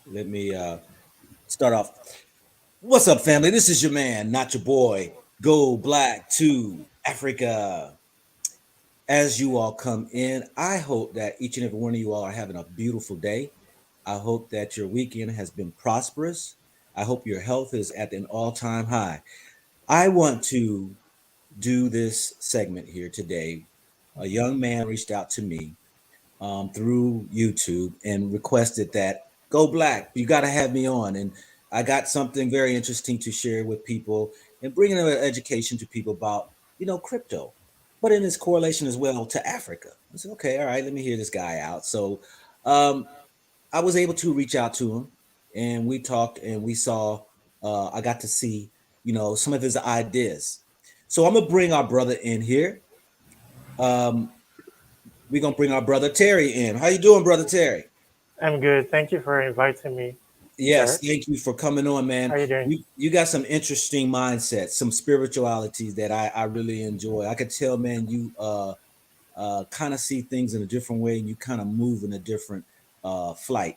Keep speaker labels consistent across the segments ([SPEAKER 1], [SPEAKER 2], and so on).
[SPEAKER 1] Let me start off. What's up, family? This is your man, not your boy. Go Black to Africa. As you all come in, I hope that each and every one of you all are having a beautiful day. I hope that your weekend has been prosperous. I hope your health is at an all time high. I want to do this segment here today. A young man reached out to me through YouTube and requested that go black. You got to have me on, and I got something very interesting to share with people and bringing an education to people about crypto, but in its correlation as well to Africa. I said, okay, all right, let me hear this guy out. So um, I was able to reach out to him, and we talked, and we saw. I got to see some of his ideas. So I'm gonna bring our brother in here. Um, we're gonna bring our brother Terry in. How you doing, brother Terry?
[SPEAKER 2] I'm good. Thank you for inviting me,
[SPEAKER 1] Yes,
[SPEAKER 2] sir.
[SPEAKER 1] thank you for coming on, man.
[SPEAKER 2] How are you doing?
[SPEAKER 1] You got some interesting mindsets, some spiritualities that I really enjoy. I could tell, man, you kind of see things in a different way, and you kind of move in a different flight.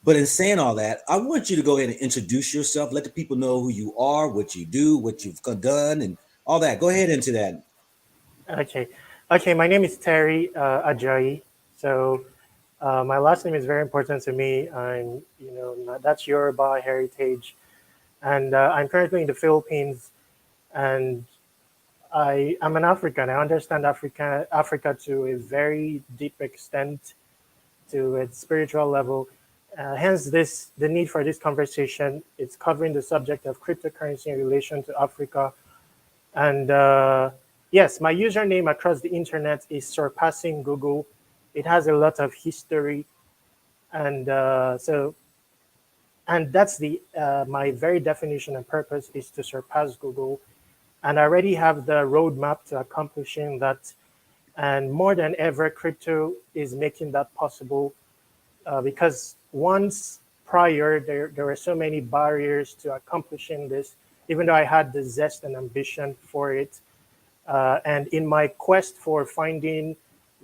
[SPEAKER 1] But in saying all that, I want you to go ahead and introduce yourself. Let the people know who you are, what you do, what you've done, and all that. Go ahead into that.
[SPEAKER 2] Okay. Okay, my name is Terry Ajayi. So my last name is very important to me. That's Yoruba heritage. And I'm currently in the Philippines. And I am an African. I understand Africa to a very deep extent, to its spiritual level. Hence, the need for this conversation. It's covering the subject of cryptocurrency in relation to Africa. And yes, my username across the internet is surpassing Google. It has a lot of history, and and that's the my very definition and purpose is to surpass Google. And I already have the roadmap to accomplishing that. And more than ever, crypto is making that possible because once prior there were so many barriers to accomplishing this. Even though I had the zest and ambition for it, and in my quest for finding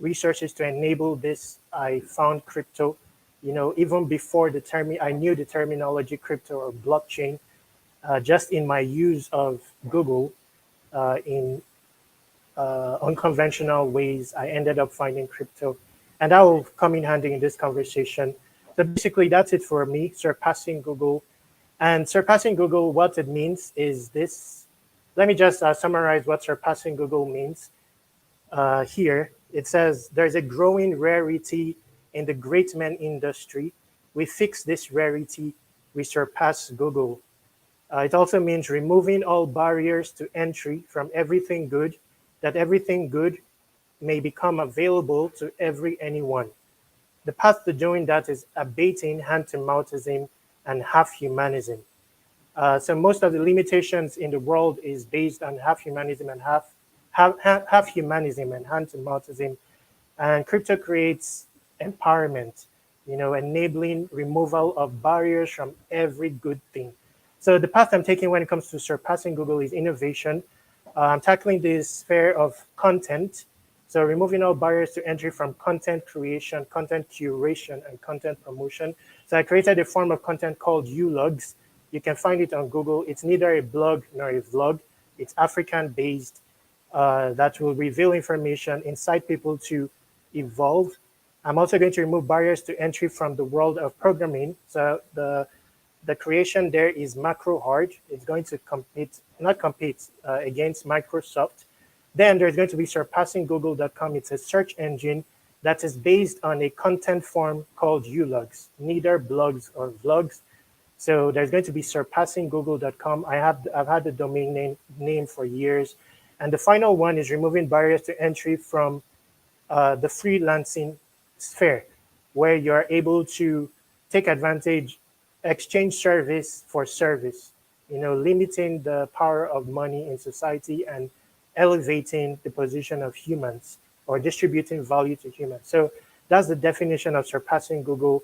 [SPEAKER 2] resources to enable this, I found crypto. Even before I knew the terminology crypto or blockchain. Just in my use of Google in unconventional ways, I ended up finding crypto, and that will come in handy in this conversation. So basically, that's it for me. Surpassing Google, and surpassing Google, what it means is this. Let me just summarize what surpassing Google means. Here, it says there's a growing rarity in the great men industry. We fix this rarity, we surpass Google. It also means removing all barriers to entry from everything good, that everything good may become available to anyone. The path to doing that is abating hand-to-mouthism and half-humanism. So most of the limitations in the world is based on half humanism and half humanism and hand to mouthism, and crypto creates empowerment, enabling removal of barriers from every good thing. So the path I'm taking when it comes to surpassing Google is innovation. I'm tackling this sphere of content, so removing all barriers to entry from content creation, content curation, and content promotion. So I created a form of content called ULogs. You can find it on Google. It's neither a blog nor a vlog. It's African based, that will reveal information, incite people to evolve. I'm also going to remove barriers to entry from the world of programming. So the creation there is macro hard. It's going to not compete against Microsoft. Then there's going to be surpassing google.com. It's a search engine that is based on a content form called ULogs, neither blogs or vlogs. So there's going to be surpassing google.com. I've had the domain name for years. And the final one is removing barriers to entry from the freelancing sphere, where you're able to take advantage, exchange service for service, limiting the power of money in society and elevating the position of humans or distributing value to humans. So that's the definition of surpassing Google.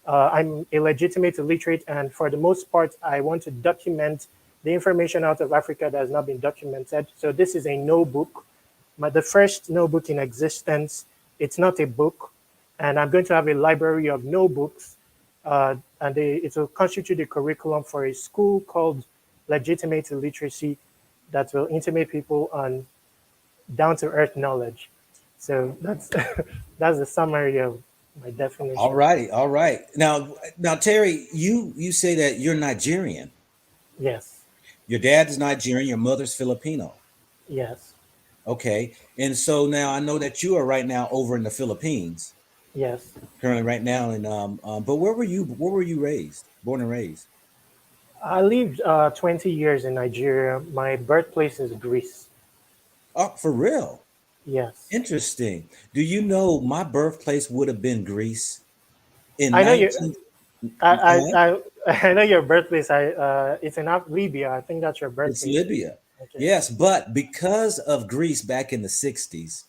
[SPEAKER 2] I'm a legitimate illiterate, and for the most part, I want to document the information out of Africa that has not been documented. So this is a no book, the first no book in existence. It's not a book, and I'm going to have a library of no books and it will constitute the curriculum for a school called Legitimate Illiteracy that will intimate people on down to earth knowledge. So that's that's the summary of my
[SPEAKER 1] All
[SPEAKER 2] definition.
[SPEAKER 1] righty, all right. Now, Terry, you say that you're Nigerian.
[SPEAKER 2] Yes,
[SPEAKER 1] Your dad is Nigerian. Your mother's Filipino.
[SPEAKER 2] yes,
[SPEAKER 1] Okay, and so now I know that you are right now over in the Philippines,
[SPEAKER 2] yes.
[SPEAKER 1] currently right now. And but where were you? Where were you raised? Born and raised?
[SPEAKER 2] I lived 20 years in Nigeria. My birthplace is Greece.
[SPEAKER 1] Oh, for real?
[SPEAKER 2] Yes.
[SPEAKER 1] Interesting. Do you know my birthplace would have been Greece in
[SPEAKER 2] I know you.
[SPEAKER 1] 19?
[SPEAKER 2] I,
[SPEAKER 1] Go
[SPEAKER 2] I, I know your birthplace. It's in Libya. I think that's your
[SPEAKER 1] It's
[SPEAKER 2] birthplace.
[SPEAKER 1] Libya.
[SPEAKER 2] Okay.
[SPEAKER 1] Yes, but because of Greece back in the 60s,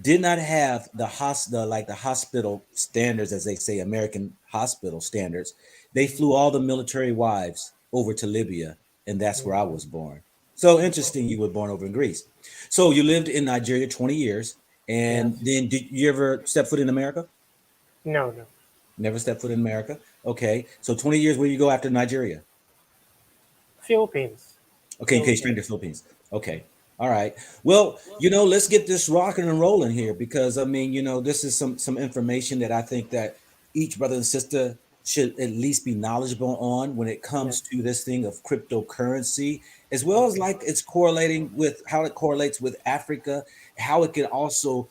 [SPEAKER 1] did not have the hospital standards, as they say, American hospital standards. They flew all the military wives over to Libya, and that's where I
[SPEAKER 2] Mhm.
[SPEAKER 1] was born. So interesting, you were born over in Greece. So you lived in Nigeria 20 years, and
[SPEAKER 2] Yes.
[SPEAKER 1] then did you ever step foot in America?
[SPEAKER 2] No, no.
[SPEAKER 1] Never step foot in America. Okay, so 20 years. Where you go after Nigeria?
[SPEAKER 2] Philippines.
[SPEAKER 1] Okay, you came straight to
[SPEAKER 2] Philippines.
[SPEAKER 1] the Philippines. Okay. All right. Well, let's get this rocking and rolling here because I mean, this is some information that I think that each brother and sister should at least be knowledgeable on when it
[SPEAKER 2] Yes.
[SPEAKER 1] comes to this thing of cryptocurrency, as well as like
[SPEAKER 2] Mhm.
[SPEAKER 1] it's correlating with how it correlates with Africa, how it can also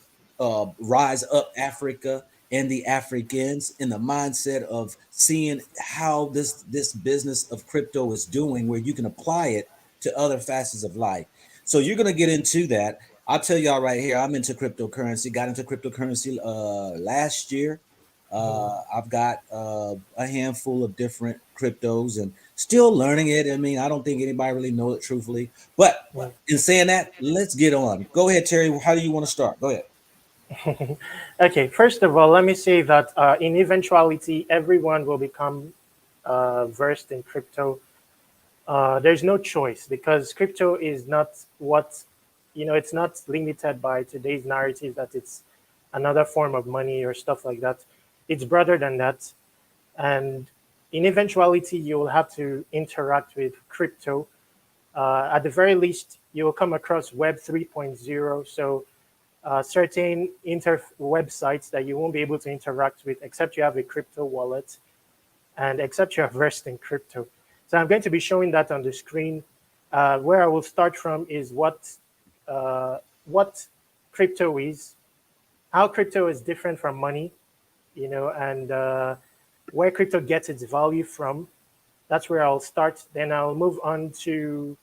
[SPEAKER 1] rise up Africa and the Africans in the mindset of seeing how this business of crypto is doing, where you can apply it to other facets of life. So you're gonna get into that. I'll tell y'all right here. I'm into cryptocurrency. Got into cryptocurrency last year.
[SPEAKER 2] Mhm.
[SPEAKER 1] I've got a handful of different cryptos and still learning it. I mean, I don't think anybody really knows it truthfully. But
[SPEAKER 2] Yeah.
[SPEAKER 1] in saying that, let's get on. Go ahead, Terry. How do you want to start? Go ahead.
[SPEAKER 2] Okay. First of all, let me say that in eventuality, everyone will become versed in crypto. There's no choice because crypto is not what it's not limited by today's narrative that it's another form of money or stuff like that. It's broader than that. And in eventuality, you will have to interact with crypto. At the very least, you will come across Web 3.0. So certain websites that you won't be able to interact with except you have a crypto wallet and except you're versed in crypto. So I'm going to be showing that on the screen. Where I will start from is uh, what crypto is, how crypto is different from money, and where crypto gets its value from. That's where I'll start. Then I'll move on to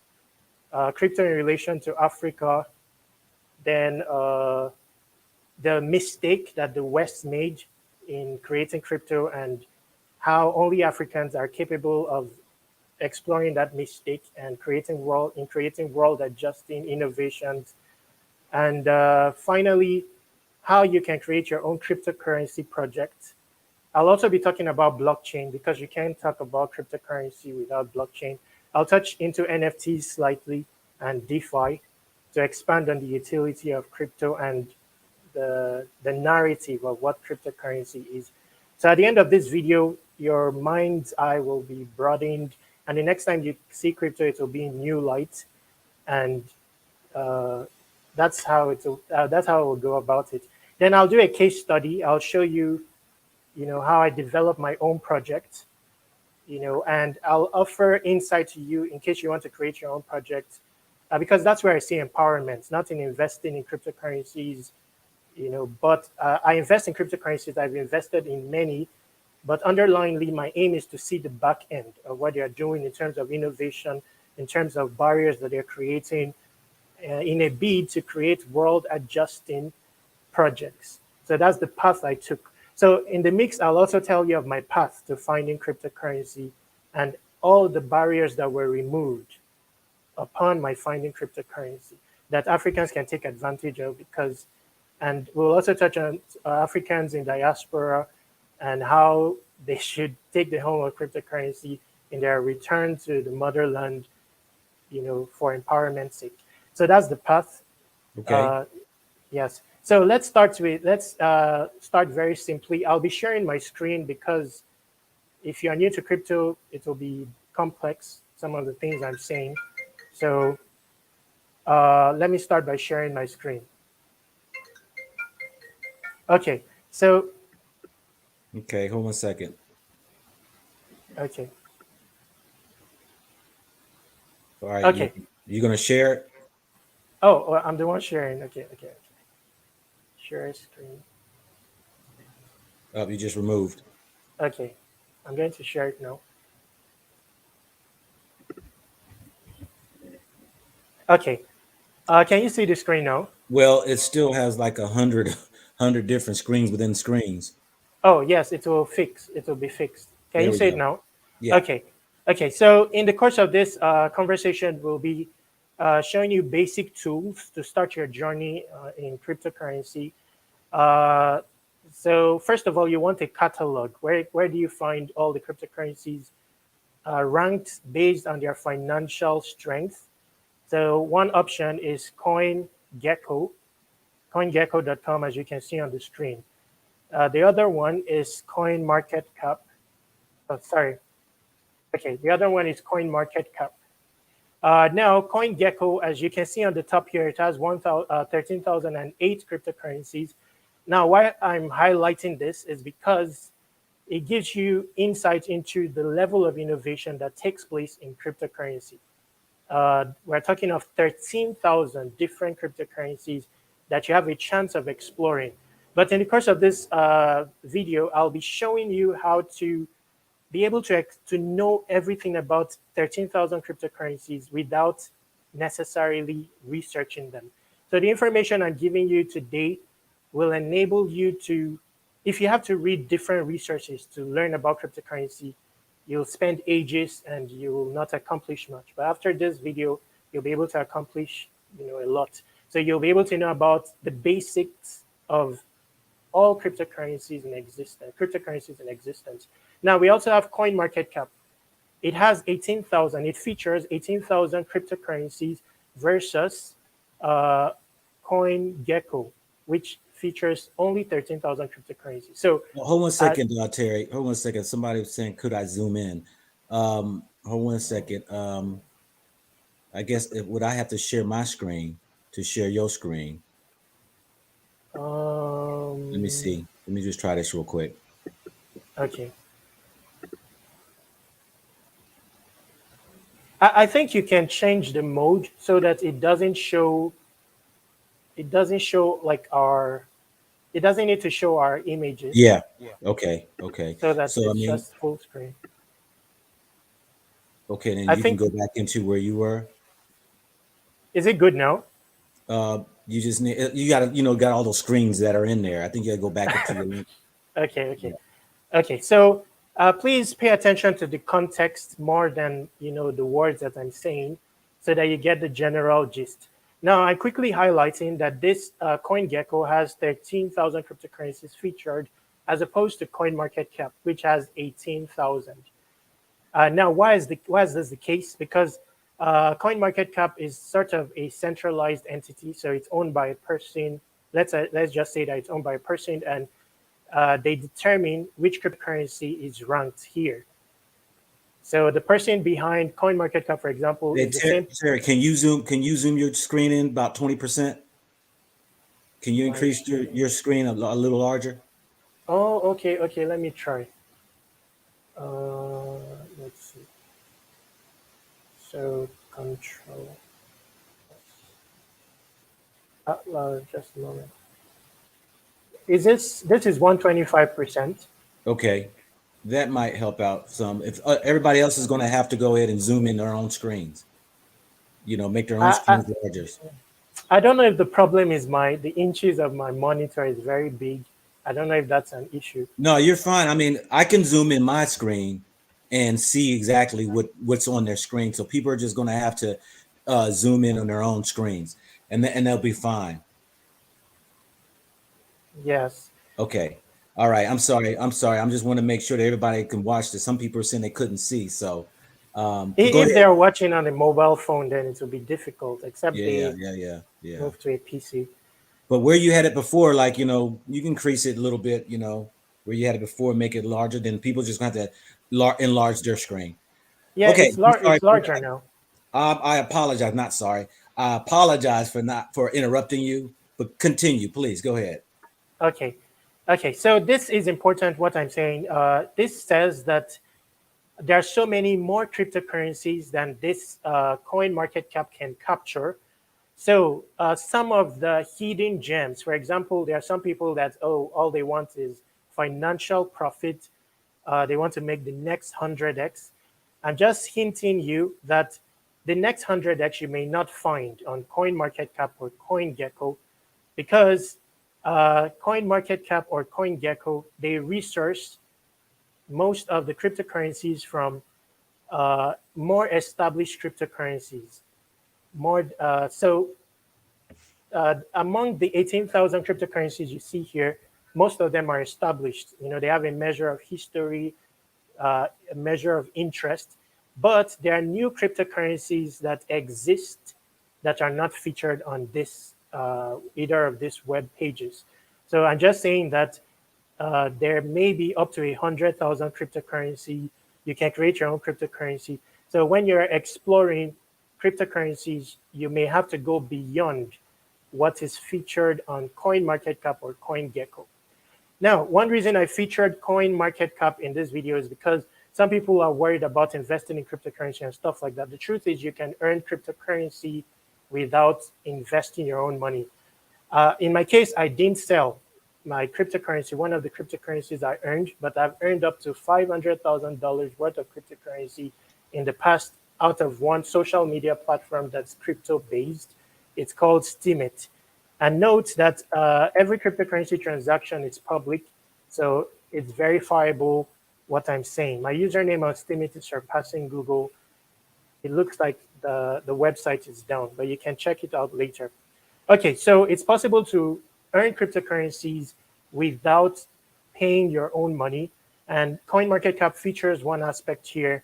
[SPEAKER 2] crypto in relation to Africa. Then the mistake that the West made in creating crypto and how only Africans are capable of exploring that mistake and creating world adjusting innovations, and finally how you can create your own cryptocurrency project. I'll also be talking about blockchain because you can't talk about cryptocurrency without blockchain. I'll touch into NFTs slightly and DeFi to expand on the utility of crypto and the narrative of what cryptocurrency is. So at the end of this video, your mind's eye will be broadened, and the next time you see crypto, it will be in new light, and uh, that's how I will go about it. Then I'll do a case study. I'll show you, how I develop my own project, and I'll offer insight to you in case you want to create your own project, because that's where I see empowerment, not in investing in cryptocurrencies but I invest in cryptocurrencies. I've invested in many, but underlyingly, my aim is to see the back end of what they are doing in terms of innovation, in terms of barriers that they're creating in a bid to create world adjusting projects. So that's the path I took. So in the mix, I'll also tell you of my path to finding cryptocurrency and all the barriers that were removed upon my finding cryptocurrency that Africans can take advantage of because, and we'll also touch on Africans in diaspora and how they should take the home of cryptocurrency in their return to the motherland, for empowerment's sake. So that's the path.
[SPEAKER 1] Okay.
[SPEAKER 2] Uh, yes. So let's start very simply. I'll be sharing my screen because if you are new to crypto, it will be complex, some of the things I'm saying. So let me start by sharing my screen. Okay, so,
[SPEAKER 1] Okay, hold 1 second.
[SPEAKER 2] okay,
[SPEAKER 1] All right,
[SPEAKER 2] okay.
[SPEAKER 1] you gonna share it?
[SPEAKER 2] Oh, well, I'm the one sharing. Okay, okay, okay. Share screen.
[SPEAKER 1] Oh, you just removed.
[SPEAKER 2] Okay, I'm going to share it now. Okay, can you see the screen now?
[SPEAKER 1] Well, it still has like 100 different screens within screens.
[SPEAKER 2] Oh, yes, it will fix. It will be fixed. Can
[SPEAKER 1] There
[SPEAKER 2] you
[SPEAKER 1] we
[SPEAKER 2] see it
[SPEAKER 1] go.
[SPEAKER 2] now?
[SPEAKER 1] Yeah.
[SPEAKER 2] Okay. Okay. So in the course of this conversation, we'll be showing you basic tools to start your journey in cryptocurrency. Uh, so first of all, you want a catalog. Where do you find all the cryptocurrencies ranked based on their financial strength? So one option is CoinGecko, CoinGecko.com, as you can see on the screen. The other one is CoinMarketCap. Oh, sorry. Okay, the other one is CoinMarketCap. Now, CoinGecko, as you can see on the top here, it has 13,008 cryptocurrencies. Now, why I'm highlighting this is because it gives you insight into the level of innovation that takes place in cryptocurrency. We're talking of 13,000 different cryptocurrencies that you have a chance of exploring. But in the course of this video, I'll be showing you how to be able to know everything about 13,000 cryptocurrencies without necessarily researching them. So the information I'm giving you today will enable you to, if you have to read different resources to learn about cryptocurrency, you'll spend ages and you will not accomplish much. But after this video, you'll be able to accomplish, a lot. So you'll be able to know about the basics of all cryptocurrencies in existence. Now we also have CoinMarketCap. It has 18,000. It features 18,000 cryptocurrencies versus uh, CoinGecko, which features only 13,000 cryptocurrencies. So,
[SPEAKER 1] Well, hold one
[SPEAKER 2] uh,
[SPEAKER 1] second, Terry. Hold 1 second. Somebody was saying, could I zoom in? Hold 1 second. I guess would I have to share my screen to share your screen? Let me
[SPEAKER 2] um,
[SPEAKER 1] see. Let me just try this real quick.
[SPEAKER 2] okay. I think you can change the mode so that it doesn't show like our it doesn't need to show our images
[SPEAKER 1] Yeah. Okay. Okay.
[SPEAKER 2] so that
[SPEAKER 1] So I
[SPEAKER 2] it's
[SPEAKER 1] mean,
[SPEAKER 2] just full screen.
[SPEAKER 1] okay, then
[SPEAKER 2] I
[SPEAKER 1] you can
[SPEAKER 2] think,
[SPEAKER 1] go back into where you were.
[SPEAKER 2] is it good now?
[SPEAKER 1] You just need you got to got all those screens that are in there. I think you got to go back into your link.
[SPEAKER 2] Okay, okay,
[SPEAKER 1] Yeah.
[SPEAKER 2] okay. So please pay attention to the context more than the words that I'm saying, so that you get the general gist. Now, I'm quickly highlighting that this CoinGecko has 13,000 cryptocurrencies featured, as opposed to CoinMarketCap, which has 18,000. Now, why is this the case? Because CoinMarketCap is sort of a centralized entity, so it's owned by a person. Let's just say that it's owned by a person, and they determine which cryptocurrency is ranked here. So the person behind CoinMarketCap, for example,
[SPEAKER 1] Hey,
[SPEAKER 2] is the same.
[SPEAKER 1] Terry, can you zoom? Can you zoom your screen in about 20%? Can you
[SPEAKER 2] My
[SPEAKER 1] increase
[SPEAKER 2] screen.
[SPEAKER 1] your screen a little larger?
[SPEAKER 2] Oh, okay, okay. Let me try. Uh, let's see. So control. Just a moment. This is 125%?
[SPEAKER 1] Okay, that might help out some. If everybody else is going to have to go ahead and zoom in their own screens, make their own
[SPEAKER 2] I, I
[SPEAKER 1] screens larger.
[SPEAKER 2] I don't know if the problem is the inches of my monitor is very big. I don't know if that's an issue.
[SPEAKER 1] No, you're fine. I mean, I can zoom in my screen and see exactly what's on their screen. So people are just going to have to zoom in on their own screens, and they'll be fine.
[SPEAKER 2] Yes.
[SPEAKER 1] Okay. All right. I'm sorry. I'm sorry. I'm just want to make sure that everybody can watch this. Some people are saying they couldn't see. So, but go
[SPEAKER 2] If
[SPEAKER 1] ahead.
[SPEAKER 2] they're watching on a mobile phone, then it will be difficult, except
[SPEAKER 1] Yeah, yeah,
[SPEAKER 2] they
[SPEAKER 1] yeah, yeah, yeah.
[SPEAKER 2] move to a PC.
[SPEAKER 1] But where you had it before, like, you can increase it a little bit. where you had it before, make it larger, then people just gonna have to enlarge their screen.
[SPEAKER 2] Yeah,
[SPEAKER 1] Okay, I'm sorry
[SPEAKER 2] it's
[SPEAKER 1] for
[SPEAKER 2] larger
[SPEAKER 1] that.
[SPEAKER 2] now.
[SPEAKER 1] I apologize. Not sorry. I apologize for not for interrupting you. But continue, please. Go ahead.
[SPEAKER 2] Okay. Okay, so this is important what I'm saying. This says that there are so many more cryptocurrencies than this coin market cap can capture. So some of the hidden gems, for example, there are some people that, oh, all they want is financial profit. They want to make the next 100x. I'm just hinting you that the next 100x you may not find on CoinMarketCap or CoinGecko because CoinMarketCap or CoinGecko, they resource most of the cryptocurrencies from more established cryptocurrencies. Among the 18,000 cryptocurrencies you see here, most of them are established. You know, they have a measure of history, a measure of interest, but there are new cryptocurrencies that exist that are not featured on this either of these web pages. So I'm just saying that there may be up to 100,000 cryptocurrency. You can create your own cryptocurrency. So when you're exploring cryptocurrencies, you may have to go beyond what is featured on CoinMarketCap or CoinGecko. Now, one reason I featured CoinMarketCap in this video is because some people are worried about investing in cryptocurrency and stuff like that. The truth is you can earn cryptocurrency without investing your own money. In my case, I didn't sell my cryptocurrency, one of the cryptocurrencies I earned, but I've earned up to $500,000 worth of cryptocurrency in the past out of one social media platform that's crypto based. It's called Steemit. And note that every cryptocurrency transaction is public, so it's verifiable what I'm saying. My username on Steemit is surpassing Google. It looks like the website is down, but you can check it out later. Okay, so it's possible to earn cryptocurrencies without paying your own money. And CoinMarketCap features one aspect here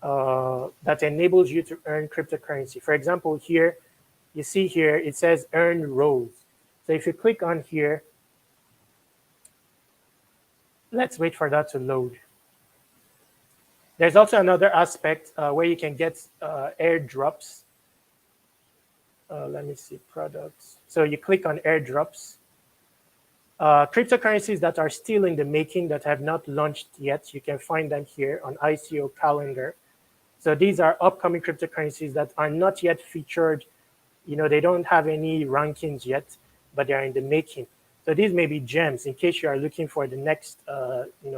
[SPEAKER 2] that enables you to earn cryptocurrency. For example, here, you see here, it says earn rows. So if you click on here, let's wait for that to load. There's also another aspect where you can get airdrops. Let me see, products. So you click on airdrops. Cryptocurrencies that are still in the making that have not launched yet, you can find them here on ICO calendar. So these are upcoming cryptocurrencies that are not yet featured. You know, they don't have any rankings yet, but they are in the making. So these may be gems in case you are looking for the next,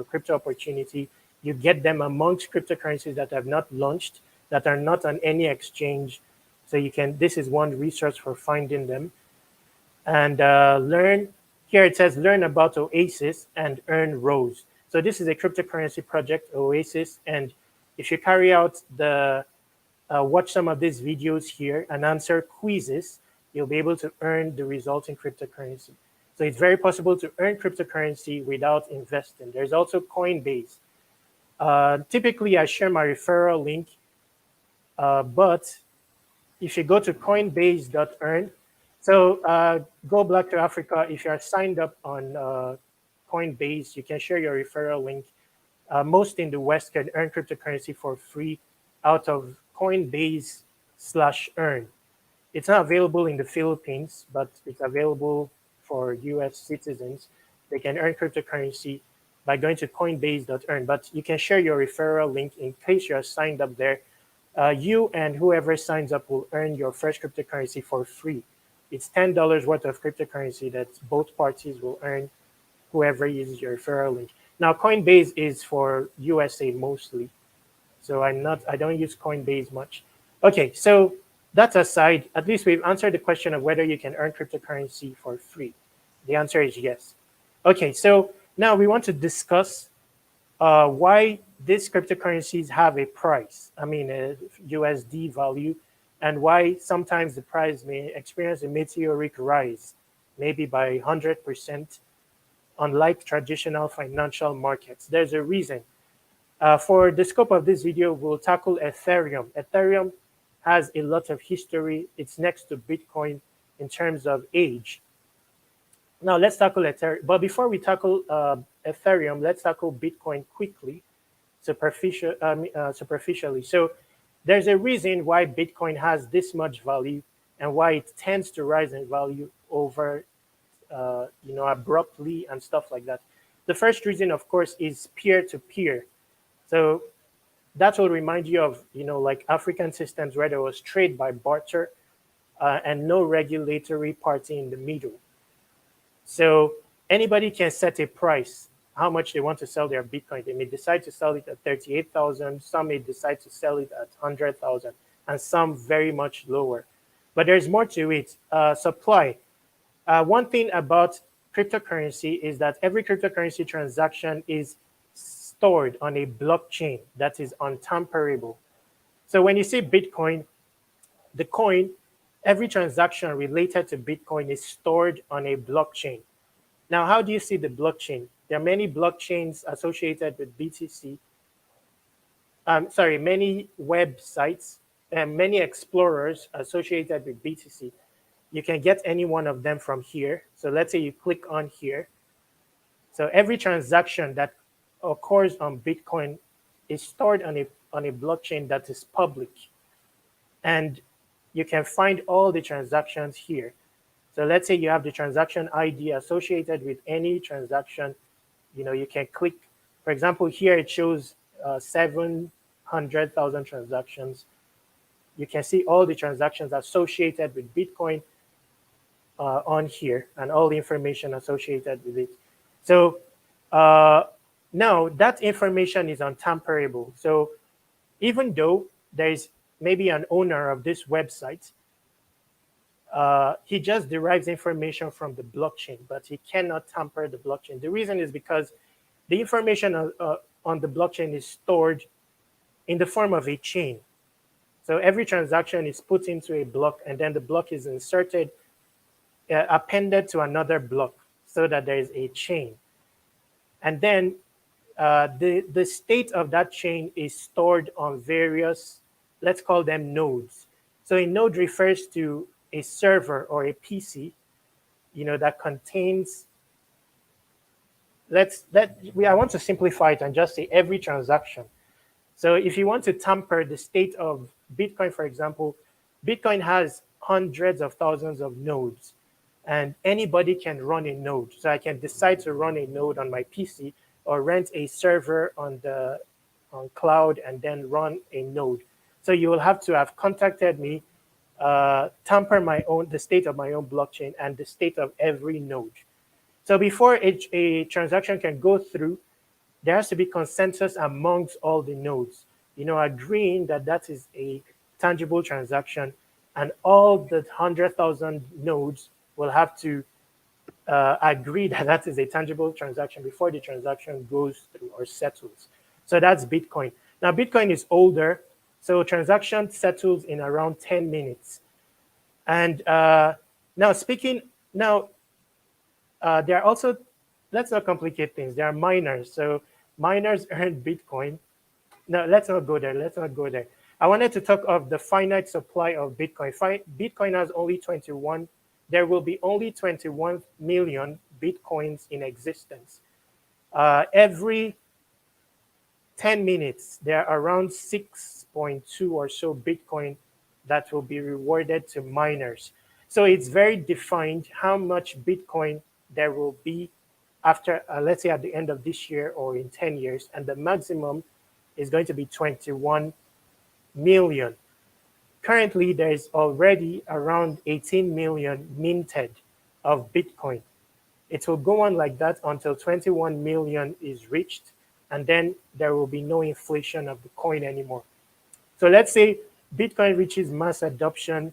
[SPEAKER 2] crypto opportunity. You get them amongst cryptocurrencies that have not launched, that are not on any exchange. So you can. This is one resource for finding them, and learn. Here it says learn about Oasis and earn rows. So this is a cryptocurrency project, Oasis, and if you carry out the watch some of these videos here and answer quizzes, you'll be able to earn the resulting cryptocurrency. So it's very possible to earn cryptocurrency without investing. There's also Coinbase. Typically, I share my referral link, but if you go to coinbase.earn, so go back to Africa. If you're signed up on Coinbase, you can share your referral link. Most in the West can earn cryptocurrency for free out of Coinbase/earn. It's not available in the Philippines, but it's available for US citizens. They can earn cryptocurrency by going to coinbase.earn, but you can share your referral link in case you're signed up there. You and whoever signs up will earn your first cryptocurrency for free. It's $10 worth of cryptocurrency that both parties will earn, whoever uses your referral link. Now, Coinbase is for USA mostly, so I don't use Coinbase much. Okay, so that aside, at least we've answered the question of whether you can earn cryptocurrency for free. The answer is yes. Okay, so now we want to discuss why these cryptocurrencies have a price, I mean a USD value, and why sometimes the price may experience a meteoric rise, maybe by 100%, unlike traditional financial markets. There's a reason. For the scope of this video, we'll tackle Ethereum. Ethereum has a lot of history. It's next to Bitcoin in terms of age. Now let's tackle Ethereum. But before we tackle Ethereum, let's tackle Bitcoin quickly, superficially. So there's a reason why Bitcoin has this much value and why it tends to rise in value over, abruptly and stuff like that. The first reason, of course, is peer to peer. So that will remind you of, like African systems where there was trade by barter and no regulatory party in the middle. So anybody can set a price, how much they want to sell their Bitcoin. They may decide to sell it at 38,000. Some may decide to sell it at 100,000, and some very much lower. But there's more to it. Supply. One thing about cryptocurrency is that every cryptocurrency transaction is stored on a blockchain that is untamperable. So when you see Bitcoin, the coin, every transaction related to Bitcoin is stored on a blockchain. Now, how do you see the blockchain? There are many blockchains associated with BTC. Sorry, many websites and many explorers associated with BTC. You can get any one of them from here. So let's say you click on here. So every transaction that occurs on Bitcoin is stored on a blockchain that is public. And you can find all the transactions here. So let's say you have the transaction ID associated with any transaction. You can click, for example, here it shows 700,000 transactions. You can see all the transactions associated with Bitcoin on here and all the information associated with it. So now that information is untamperable. So even though there is maybe an owner of this website, he just derives information from the blockchain, but he cannot tamper the blockchain. The reason is because the information on the blockchain is stored in the form of a chain. So every transaction is put into a block, and then the block is inserted, appended to another block so that there is a chain. And then the state of that chain is stored on various, let's call them nodes. So a node refers to a server or a PC, that contains, I want to simplify it and just say every transaction. So if you want to tamper the state of Bitcoin, for example, Bitcoin has hundreds of thousands of nodes, and anybody can run a node. So I can decide to run a node on my PC or rent a server on cloud and then run a node. So you will have to have contacted me, tamper the state of my own blockchain and the state of every node. So before a transaction can go through, there has to be consensus amongst all the nodes, agreeing that that is a tangible transaction, and all the 100,000 nodes will have to agree that that is a tangible transaction before the transaction goes through or settles. So that's Bitcoin. Now, Bitcoin is older, so transaction settles in around 10 minutes. And now there are also, let's not complicate things. There are miners. So miners earn Bitcoin. No, let's not go there. Let's not go there. I wanted to talk of the finite supply of Bitcoin. Bitcoin has only 21. There will be only 21 million Bitcoins in existence. Every 10 minutes, there are around 6.2 or so Bitcoin that will be rewarded to miners. So it's very defined how much Bitcoin there will be after, let's say, at the end of this year or in 10 years. And the maximum is going to be 21 million. Currently, there is already around 18 million minted of Bitcoin. It will go on like that until 21 million is reached, and then there will be no inflation of the coin anymore. So let's say Bitcoin reaches mass adoption,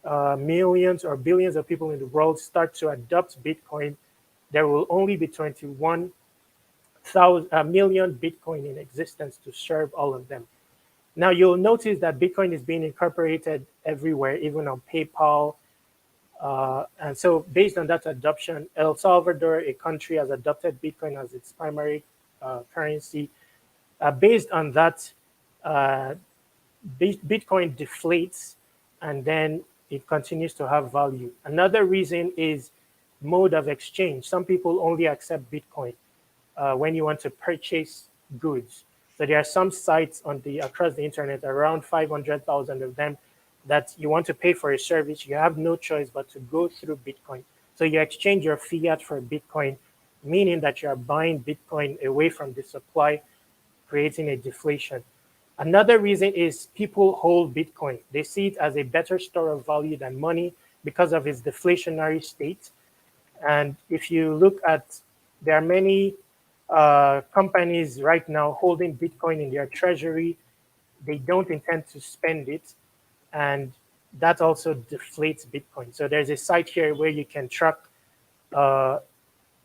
[SPEAKER 2] millions or billions of people in the world start to adopt Bitcoin. There will only be 21 million Bitcoin in existence to serve all of them. Now you'll notice that Bitcoin is being incorporated everywhere, even on PayPal. And so based on that adoption, El Salvador, a country, has adopted Bitcoin as its primary currency. Based on that, Bitcoin deflates and then it continues to have value. Another reason is mode of exchange. Some people only accept Bitcoin when you want to purchase goods. So there are some sites on the across the internet, around 500,000 of them, that you want to pay for a service. You have no choice but to go through Bitcoin. So you exchange your fiat for Bitcoin, meaning that you are buying Bitcoin away from the supply, creating a deflation. Another reason is people hold Bitcoin. They see it as a better store of value than money because of its deflationary state. And if you look at, there are many companies right now holding Bitcoin in their treasury. They don't intend to spend it, and that also deflates Bitcoin. So there's a site here where you can track, uh,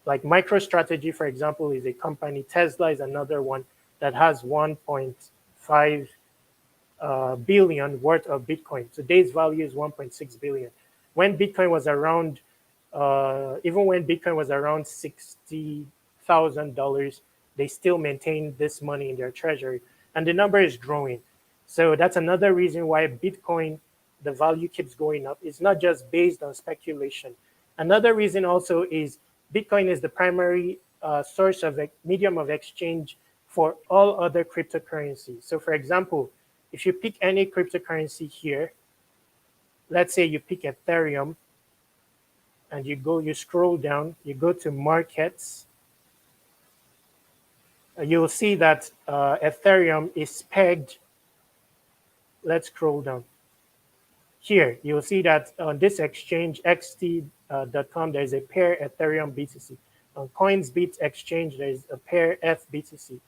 [SPEAKER 2] like MicroStrategy, for example, is a company. Tesla is another one that has 1.5 billion worth of Bitcoin. Today's value is 1.6 billion. When Bitcoin was around, even when Bitcoin was around $60,000, they still maintained this money in their treasury, and the number is growing. So that's another reason why Bitcoin, the value keeps going up. It's not just based on speculation. Another reason also is Bitcoin is the primary source of medium of exchange for all other cryptocurrencies. So, for example, if you pick any cryptocurrency here, let's say you pick Ethereum, and you scroll down, you go to markets, you'll see that Ethereum is pegged. Let's scroll down. Here, you'll see that on this exchange, xt.com, there's a pair Ethereum BTC. On CoinsBit exchange, there's a pair FBTC.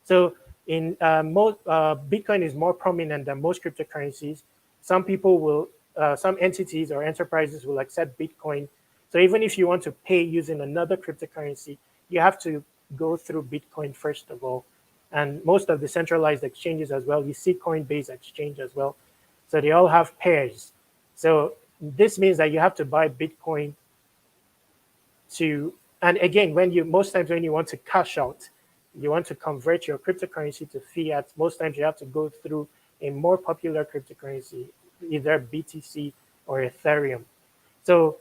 [SPEAKER 2] So in most, Bitcoin is more prominent than most cryptocurrencies. Some people will, some entities or enterprises will accept Bitcoin. So even if you want to pay using another cryptocurrency, you have to go through Bitcoin first of all. And most of the centralized exchanges as well, you see Coinbase exchange as well. So they all have pairs. So this means that you have to buy Bitcoin to, and again, most times when you want to cash out, you want to convert your cryptocurrency to fiat, most times you have to go through a more popular cryptocurrency, either BTC or Ethereum. So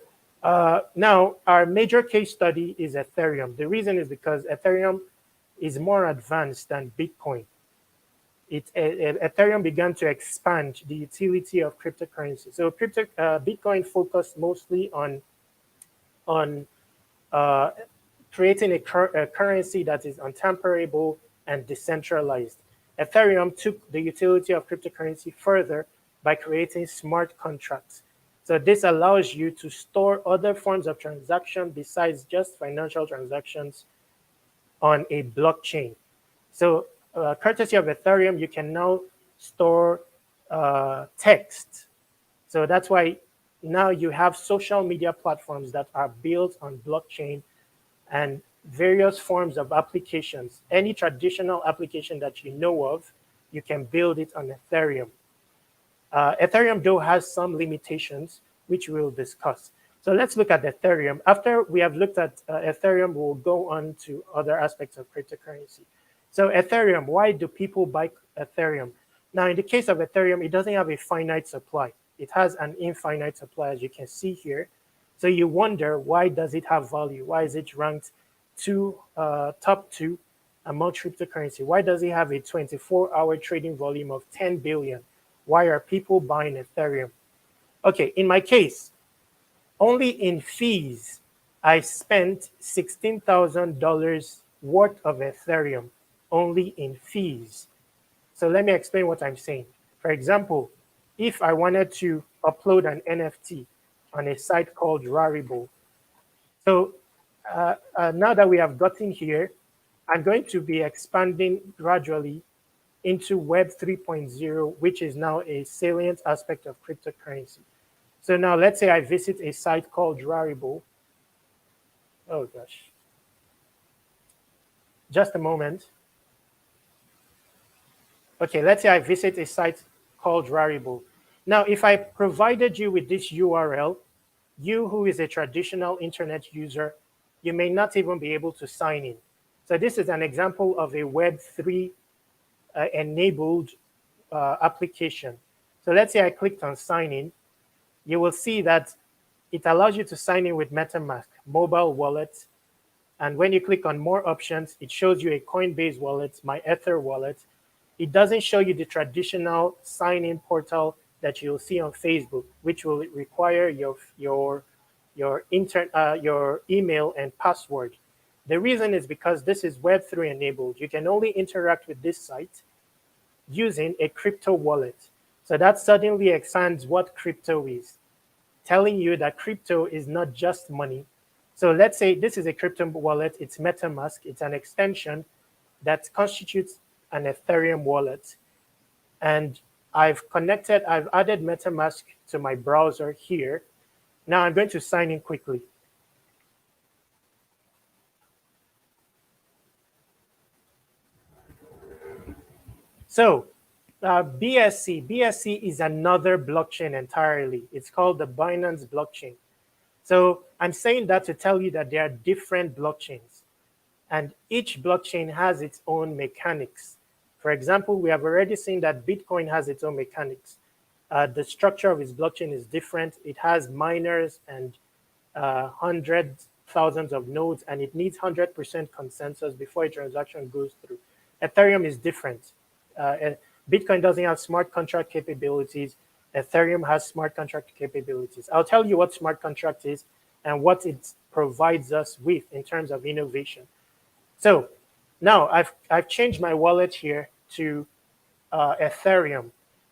[SPEAKER 2] now our major case study is Ethereum. The reason is because Ethereum is more advanced than Bitcoin. Ethereum began to expand the utility of cryptocurrency. So Bitcoin focused mostly on uh, creating a currency that is untamperable and decentralized. Ethereum took the utility of cryptocurrency further by creating smart contracts. So this allows you to store other forms of transaction besides just financial transactions on a blockchain. So courtesy of Ethereum, you can now store text. So that's why now you have social media platforms that are built on blockchain and various forms of applications. Any traditional application that you know of, you can build it on Ethereum. Ethereum, though, has some limitations, which we'll discuss. So let's look at Ethereum. After we have looked at Ethereum, we'll go on to other aspects of cryptocurrency. So Ethereum, why do people buy Ethereum? Now, in the case of Ethereum, it doesn't have a finite supply. It has an infinite supply, as you can see here. So you wonder, why does it have value? Why is it ranked top two among cryptocurrency? Why does it have a 24-hour trading volume of 10 billion? Why are people buying Ethereum? Okay, in my case, only in fees, I spent $16,000 worth of Ethereum, only in fees. So let me explain what I'm saying. For example, if I wanted to upload an NFT on a site called Rarible, so now that we have gotten here, I'm going to be expanding gradually into Web 3.0, which is now a salient aspect of cryptocurrency. So now let's say I visit a site called Rarible. Oh gosh. Just a moment. Okay, let's say I visit a site called Rarible. Now, if I provided you with this URL, you who is a traditional internet user, you may not even be able to sign in. So this is an example of a Web3 enabled application. So let's say I clicked on sign in. You will see that it allows you to sign in with MetaMask. mobile wallet. And when you click on more options, it shows you a Coinbase wallet, my Ether wallet. It doesn't show you the traditional sign-in portal that you'll see on Facebook, which will require your email and password. The reason is because this is Web3 enabled. You can only interact with this site using a crypto wallet. So that suddenly expands what crypto is, telling you that crypto is not just money. So let's say this is a crypto wallet, it's MetaMask, it's an extension that constitutes an Ethereum wallet. And I've added MetaMask to my browser here. Now I'm going to sign in quickly. So BSC is another blockchain entirely. It's called the Binance blockchain. So I'm saying that to tell you that there are different blockchains, and each blockchain has its own mechanics. For example, we have already seen that Bitcoin has its own mechanics. The structure of its blockchain is different. It has miners and hundreds, thousands of nodes, and it needs 100% consensus before a transaction goes through. Ethereum is different. Bitcoin doesn't have smart contract capabilities. Ethereum has smart contract capabilities. I'll tell you what smart contract is and what it provides us with in terms of innovation. So now I've changed my wallet here to Ethereum,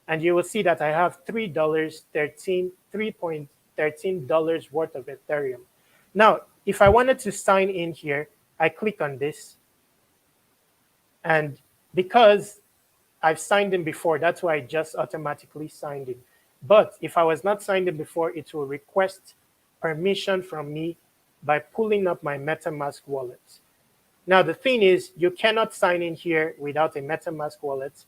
[SPEAKER 2] and you will see that I have $3.13 worth of Ethereum. Now, if I wanted to sign in here, I click on this, and because I've signed in before, that's why I just automatically signed in. But if I was not signed in before, it will request permission from me by pulling up my MetaMask wallet. Now, the thing is, you cannot sign in here without a MetaMask wallet.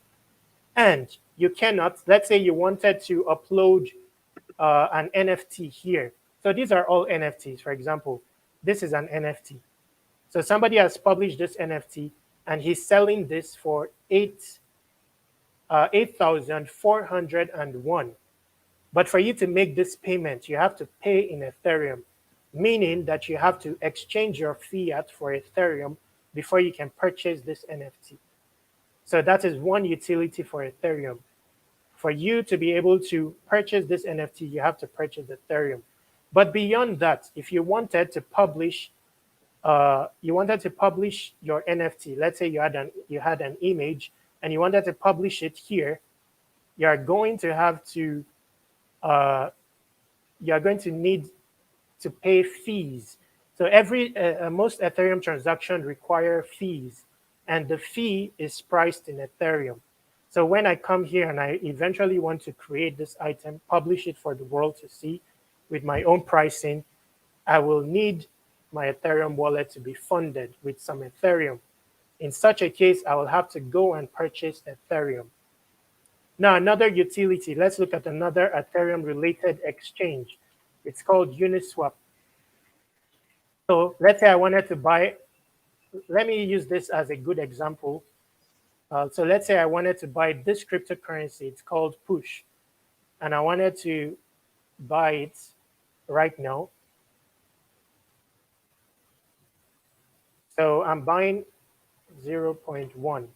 [SPEAKER 2] And you cannot, let's say you wanted to upload an NFT here. So these are all NFTs. For example, this is an NFT. So somebody has published this NFT and he's selling this for 8,401. But for you to make this payment, you have to pay in Ethereum, meaning that you have to exchange your fiat for Ethereum before you can purchase this NFT. So that is one utility for Ethereum. For you to be able to purchase this NFT, you have to purchase Ethereum. But beyond that, if you wanted to publish, your NFT. Let's say you had an image and you wanted to publish it here. You are going to have to you are going to need to pay fees. So most Ethereum transactions require fees, and the fee is priced in Ethereum. So when I come here and I eventually want to create this item, publish it for the world to see with my own pricing, I will need my Ethereum wallet to be funded with some Ethereum. In such a case, I will have to go and purchase Ethereum. Now, another utility, let's look at another Ethereum related exchange. It's called Uniswap. So let's say I wanted to buy, let me use this as a good example. So let's say I wanted to buy this cryptocurrency. It's called Push. And I wanted to buy it right now. So I'm buying 0.1.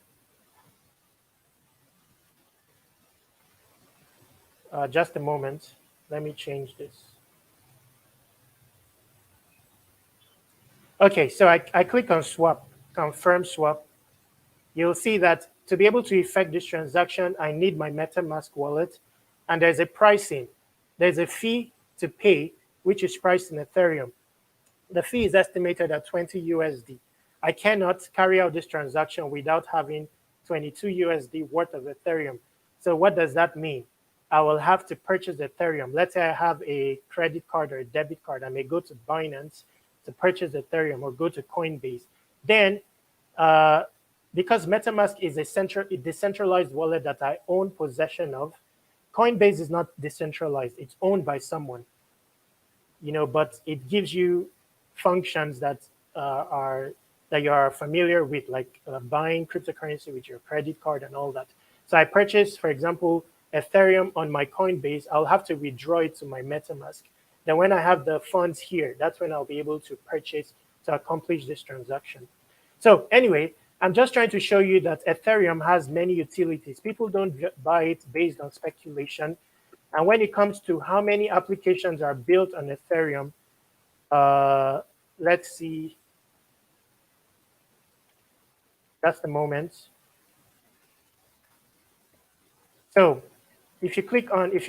[SPEAKER 2] Just a moment. Let me change this. Okay, so I click on swap, confirm swap. You'll see that to be able to effect this transaction, I need my MetaMask wallet, and there's a pricing. There's a fee to pay, which is priced in Ethereum. The fee is estimated at 20 USD. I cannot carry out this transaction without having 22 USD worth of Ethereum. So what does that mean? I will have to purchase Ethereum. Let's say I have a credit card or a debit card. I may go to Binance to purchase Ethereum or go to Coinbase. Then, because MetaMask is a decentralized wallet that I own possession of, Coinbase is not decentralized. It's owned by someone, but it gives you functions that you are familiar with, like buying cryptocurrency with your credit card and all that. So I purchase, for example, Ethereum on my Coinbase. I'll have to withdraw it to my MetaMask. Then when I have the funds here, that's when I'll be able to purchase to accomplish this transaction. So anyway, I'm just trying to show you that Ethereum has many utilities. People don't buy it based on speculation. And when it comes to how many applications are built on Ethereum, uh, let's see, that's the moment. So if you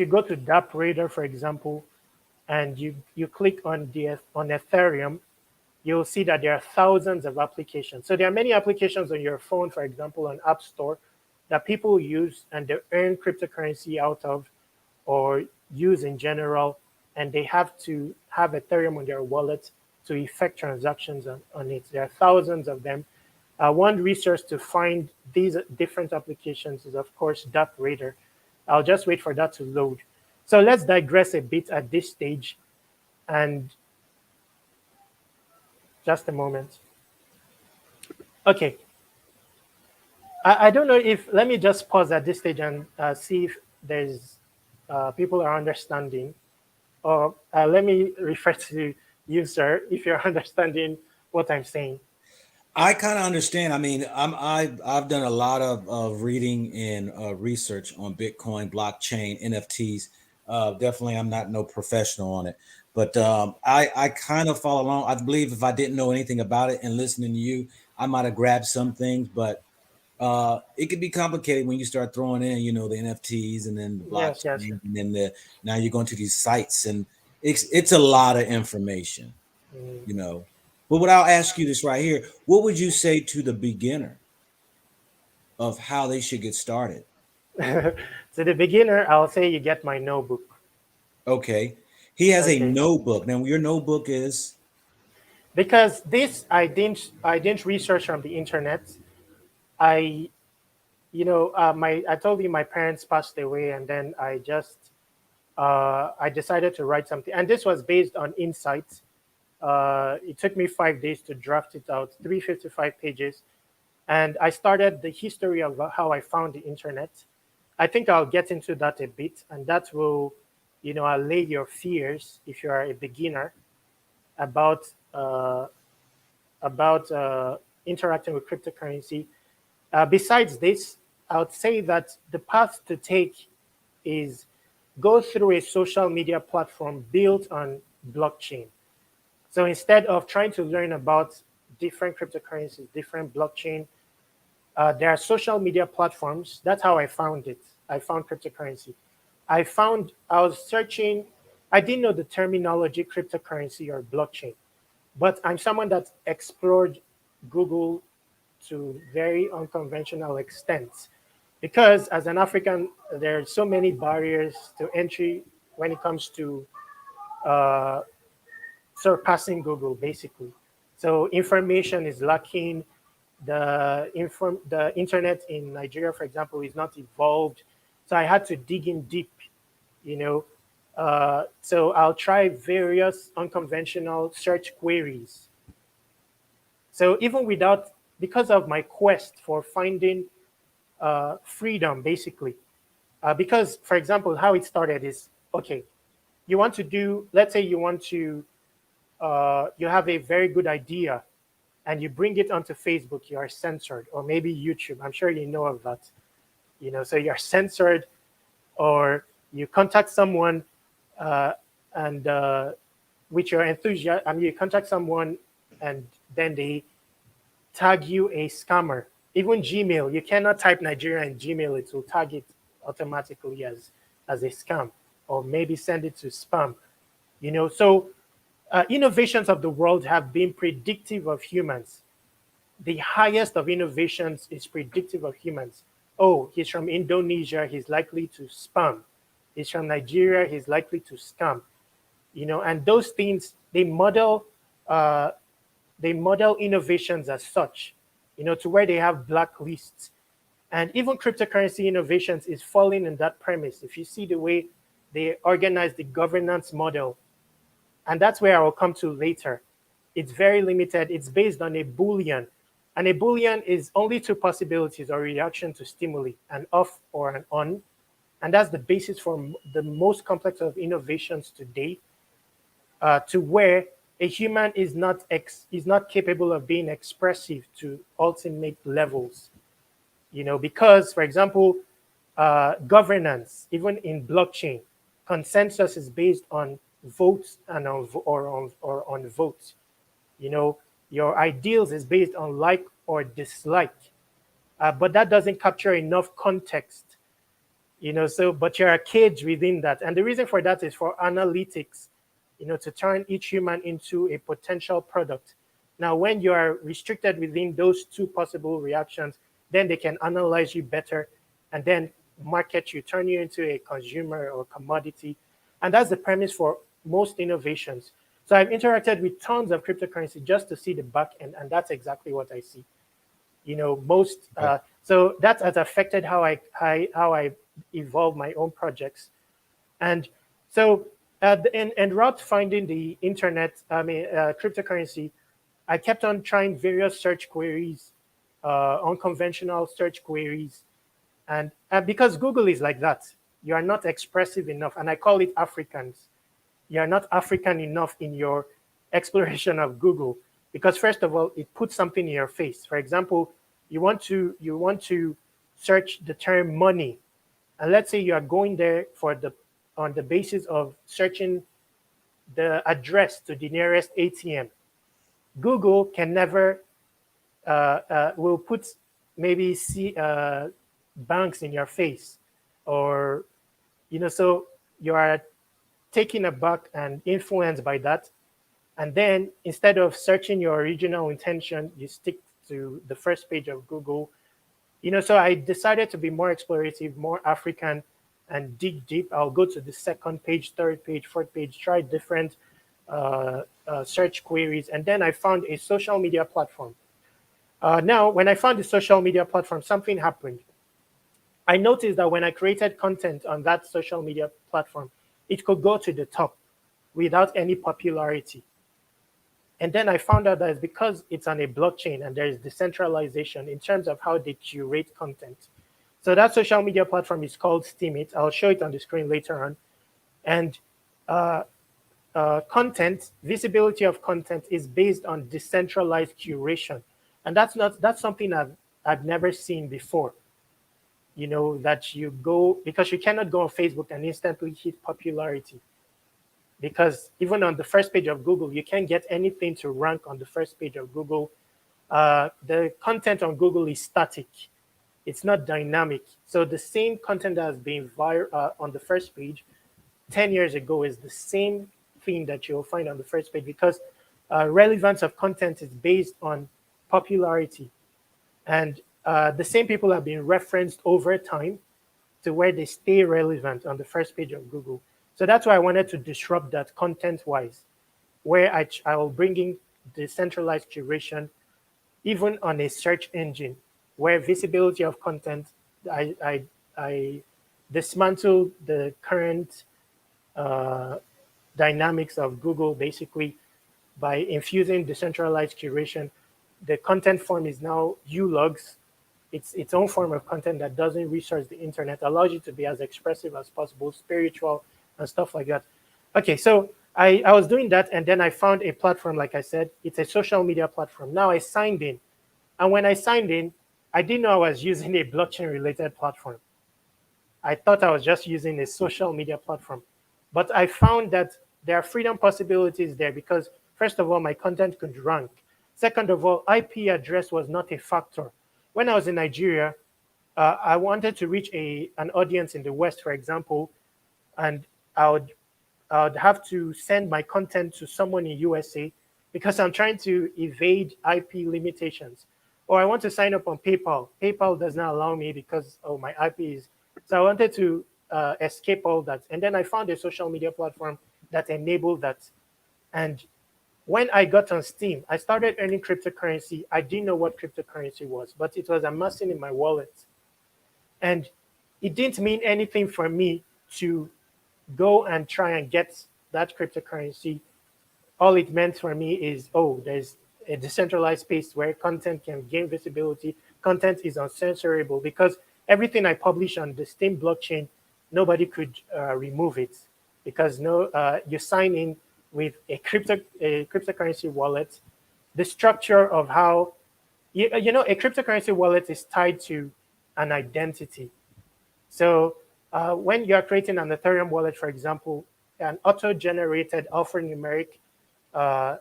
[SPEAKER 2] go to DApp Radar, for example, and you click on on Ethereum, you'll see that there are thousands of applications. So there are many applications on your phone, for example, on App Store, that people use and they earn cryptocurrency out of or use in general, and they have to have Ethereum on their wallet to effect transactions on it. There are thousands of them. One resource to find these different applications is, of course, Dark Radar. I'll just wait for that to load. So let's digress a bit at this stage, and just a moment. Okay, I don't know if, let me just pause at this stage and see if there's people are understanding. Or let me refer to you, sir, if you're understanding what I'm saying.
[SPEAKER 1] I kind of understand. I mean, I've done a lot of reading and research on Bitcoin, blockchain, NFTs. Definitely, I'm not no professional on it, but I kind of follow along. I believe if I didn't know anything about it and listening to you, I might have grabbed some things, but it could be complicated when you start throwing in, the NFTs and then the
[SPEAKER 2] Yes, yes.
[SPEAKER 1] blockchain and then now you're going to these sites and it's a lot of information,
[SPEAKER 2] Mm.
[SPEAKER 1] you know. But what I'll ask you this right here, what would you say to the beginner of how they should get started?
[SPEAKER 2] To the beginner, I'll say you get my notebook.
[SPEAKER 1] Okay. He has a
[SPEAKER 2] Okay.
[SPEAKER 1] notebook. Now your notebook is
[SPEAKER 2] Because this I didn't research from the internet. I my I told you my parents passed away, and then I decided to write something, and this was based on insights. It took me 5 days to draft it out, 355 pages, and I started the history of how I found the internet. I think I'll get into that a bit, and that will, allay your fears if you are a beginner about uh, about interacting with cryptocurrency. Besides this, I would say that the path to take is go through a social media platform built on blockchain. So instead of trying to learn about different cryptocurrencies, different blockchain, there are social media platforms. That's how I found it. I found cryptocurrency. I was searching, I didn't know the terminology cryptocurrency or blockchain, but I'm someone that explored Google to very unconventional extents because as an African, there are so many barriers to entry when it comes to uh, surpassing Google, basically. So information is lacking. The internet in Nigeria, for example, is not evolved. So I had to dig in deep, you know. So I'll try various unconventional search queries. So even without, because of my quest for finding freedom, basically, because for example, how it started is okay. You want to do, let's say you want to, you have a very good idea and you bring it onto Facebook, you are censored, or maybe YouTube. I'm sure you know of that. So you're censored, or you contact someone uh, and with your enthusiasm, I mean, you contact someone and then they tag you a scammer. Even Gmail, you cannot type Nigeria in Gmail; it will tag it automatically as a scam, or maybe send it to spam. So innovations of the world have been predictive of humans. The highest of innovations is predictive of humans. Oh, he's from Indonesia, he's likely to spam. He's from Nigeria, he's likely to scam. And those things uh, they model innovations as such, to where they have blacklists. And even cryptocurrency innovations is falling in that premise. If you see the way they organize the governance model, and that's where I will come to later. It's very limited. It's based on a Boolean. And a Boolean is only two possibilities or reaction to stimuli, an off or an on. And that's the basis for the most complex of innovations today. to where a human is not capable of being expressive to ultimate levels. Because, for example, governance, even in blockchain, consensus is based on votes and on votes. You know, your ideals is based on like or dislike, but that doesn't capture enough context. So but you're a cage within that, and the reason for that is for analytics, to turn each human into a potential product. Now, when you are restricted within those two possible reactions, then they can analyze you better and then market you, turn you into a consumer or commodity. And that's the premise for most innovations. So I've interacted with tons of cryptocurrency just to see the back end, and that's exactly what I see. Most
[SPEAKER 1] Okay.
[SPEAKER 2] so that has affected how I evolve my own projects. And so, en route finding the internet, cryptocurrency, I kept on trying various search queries, unconventional search queries, and because Google is like that, you are not expressive enough, and I call it Africans. You are not African enough in your exploration of Google, because first of all, it puts something in your face. For example, you want to search the term money, and let's say you are going there on the basis of searching the address to the nearest ATM. Google can never will put maybe see banks in your face, or so you are taken aback and influenced by that. And then instead of searching your original intention, you stick to the first page of Google. So I decided to be more explorative, more African, and dig deep. I'll go to the second page, third page, fourth page, try different search queries, and then I found a social media platform. Now, when I found the social media platform, something happened. I noticed that when I created content on that social media platform, it could go to the top without any popularity. And then I found out that it's because it's on a blockchain and there is decentralization in terms of how they curate content. So that social media platform is called Steemit. I'll show it on the screen later on. And uh, content, visibility of content is based on decentralized curation. And that's something I've never seen before. That you go, because you cannot go on Facebook and instantly hit popularity, because even on the first page of Google, you can't get anything to rank on the first page of Google. The content on Google is static. It's not dynamic. So the same content that has been on the first page 10 years ago is the same thing that you'll find on the first page, because relevance of content is based on popularity. And the same people have been referenced over time to where they stay relevant on the first page of Google. So that's why I wanted to disrupt that content-wise, where I will bring in decentralized curation, even on a search engine, where visibility of content, I dismantle the current uh, dynamics of Google, basically by infusing decentralized curation. The content form is now ULogs. It's its own form of content that doesn't research the internet, allows you to be as expressive as possible, spiritual and stuff like that. Okay, so I was doing that, and then I found a platform, like I said, it's a social media platform. Now I signed in. And when I signed in, I didn't know I was using a blockchain related platform. I thought I was just using a social media platform. But I found that there are freedom possibilities there because, first of all, my content could rank. Second of all, IP address was not a factor. When I was in Nigeria, I wanted to reach an audience in the West, for example, and I would I would have to send my content to someone in USA because I'm trying to evade IP limitations. Or I want to sign up on PayPal. PayPal does not allow me because of my IP is. So I wanted to escape all that. And then I found a social media platform that enabled that. And when I got on Steam, I started earning cryptocurrency. I didn't know what cryptocurrency was, but it was amassing in my wallet. And it didn't mean anything for me to go and try and get that cryptocurrency. All it meant for me is, oh, there's a decentralized space where content can gain visibility. Content is uncensorable because everything I publish on the Steam blockchain, nobody could remove it because no, you sign in with a cryptocurrency wallet, the structure of how a cryptocurrency wallet is tied to an identity. So when you are creating an Ethereum wallet, for example, an auto-generated alphanumeric uh,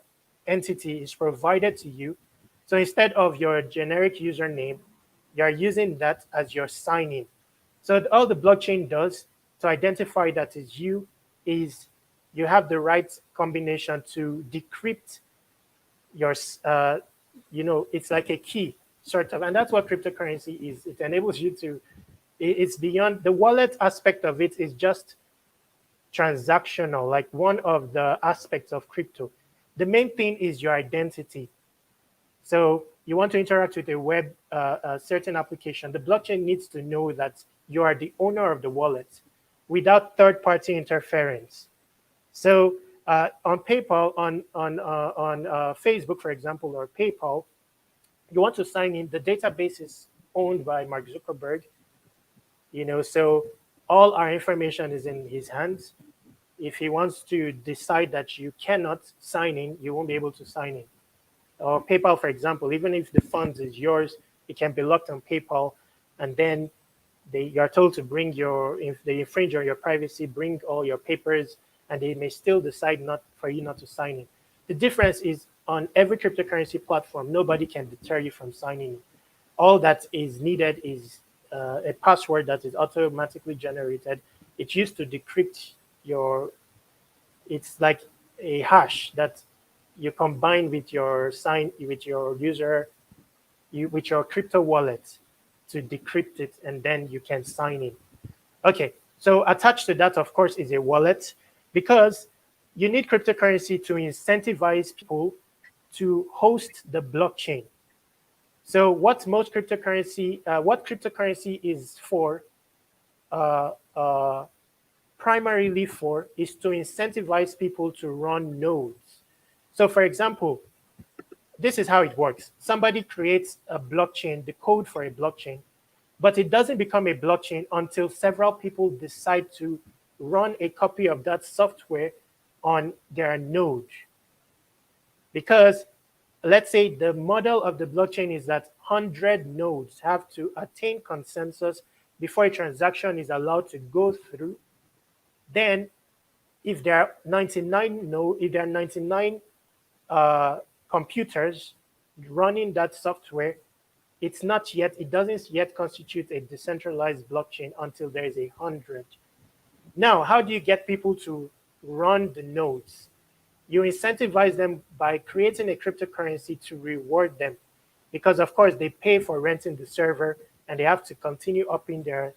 [SPEAKER 2] entity is provided to you. So instead of your generic username, you're using that as your sign-in. So all the blockchain does to identify that is you is you have the right combination to decrypt your, it's like a key sort of, and that's what cryptocurrency is. It enables you to, it's beyond the wallet aspect of it is just transactional, like one of the aspects of crypto. The main thing is your identity. So you want to interact with a certain application. The blockchain needs to know that you are the owner of the wallet without third-party interference. So on PayPal, on Facebook, for example, or PayPal, you want to sign in. The database is owned by Mark Zuckerberg. So all our information is in his hands. If he wants to decide that you cannot sign in, you won't be able to sign in. Or PayPal, for example, even if the funds is yours, it can be locked on PayPal, and then you are told to bring if they infringe on your privacy, bring all your papers, and they may still decide not for you not to sign in. The difference is on every cryptocurrency platform, nobody can deter you from signing in. All that is needed is a password that is automatically generated. It's used to decrypt it's like a hash that you combine with your with your crypto wallet to decrypt it, and then you can sign in. Okay, so attached to that, of course, is a wallet, because you need cryptocurrency to incentivize people to host the blockchain. So what cryptocurrency is for, uh, uh, primarily for, is to incentivize people to run nodes. So for example, this is how it works. Somebody creates a blockchain, the code for a blockchain, but it doesn't become a blockchain until several people decide to run a copy of that software on their node. Because let's say the model of the blockchain is that 100 nodes have to attain consensus before a transaction is allowed to go through. Then if there are 99 computers running that software, it doesn't yet constitute a decentralized blockchain until there is 100. Now, how do you get people to run the nodes? You incentivize them by creating a cryptocurrency to reward them, because of course they pay for renting the server, and they have to continue upping their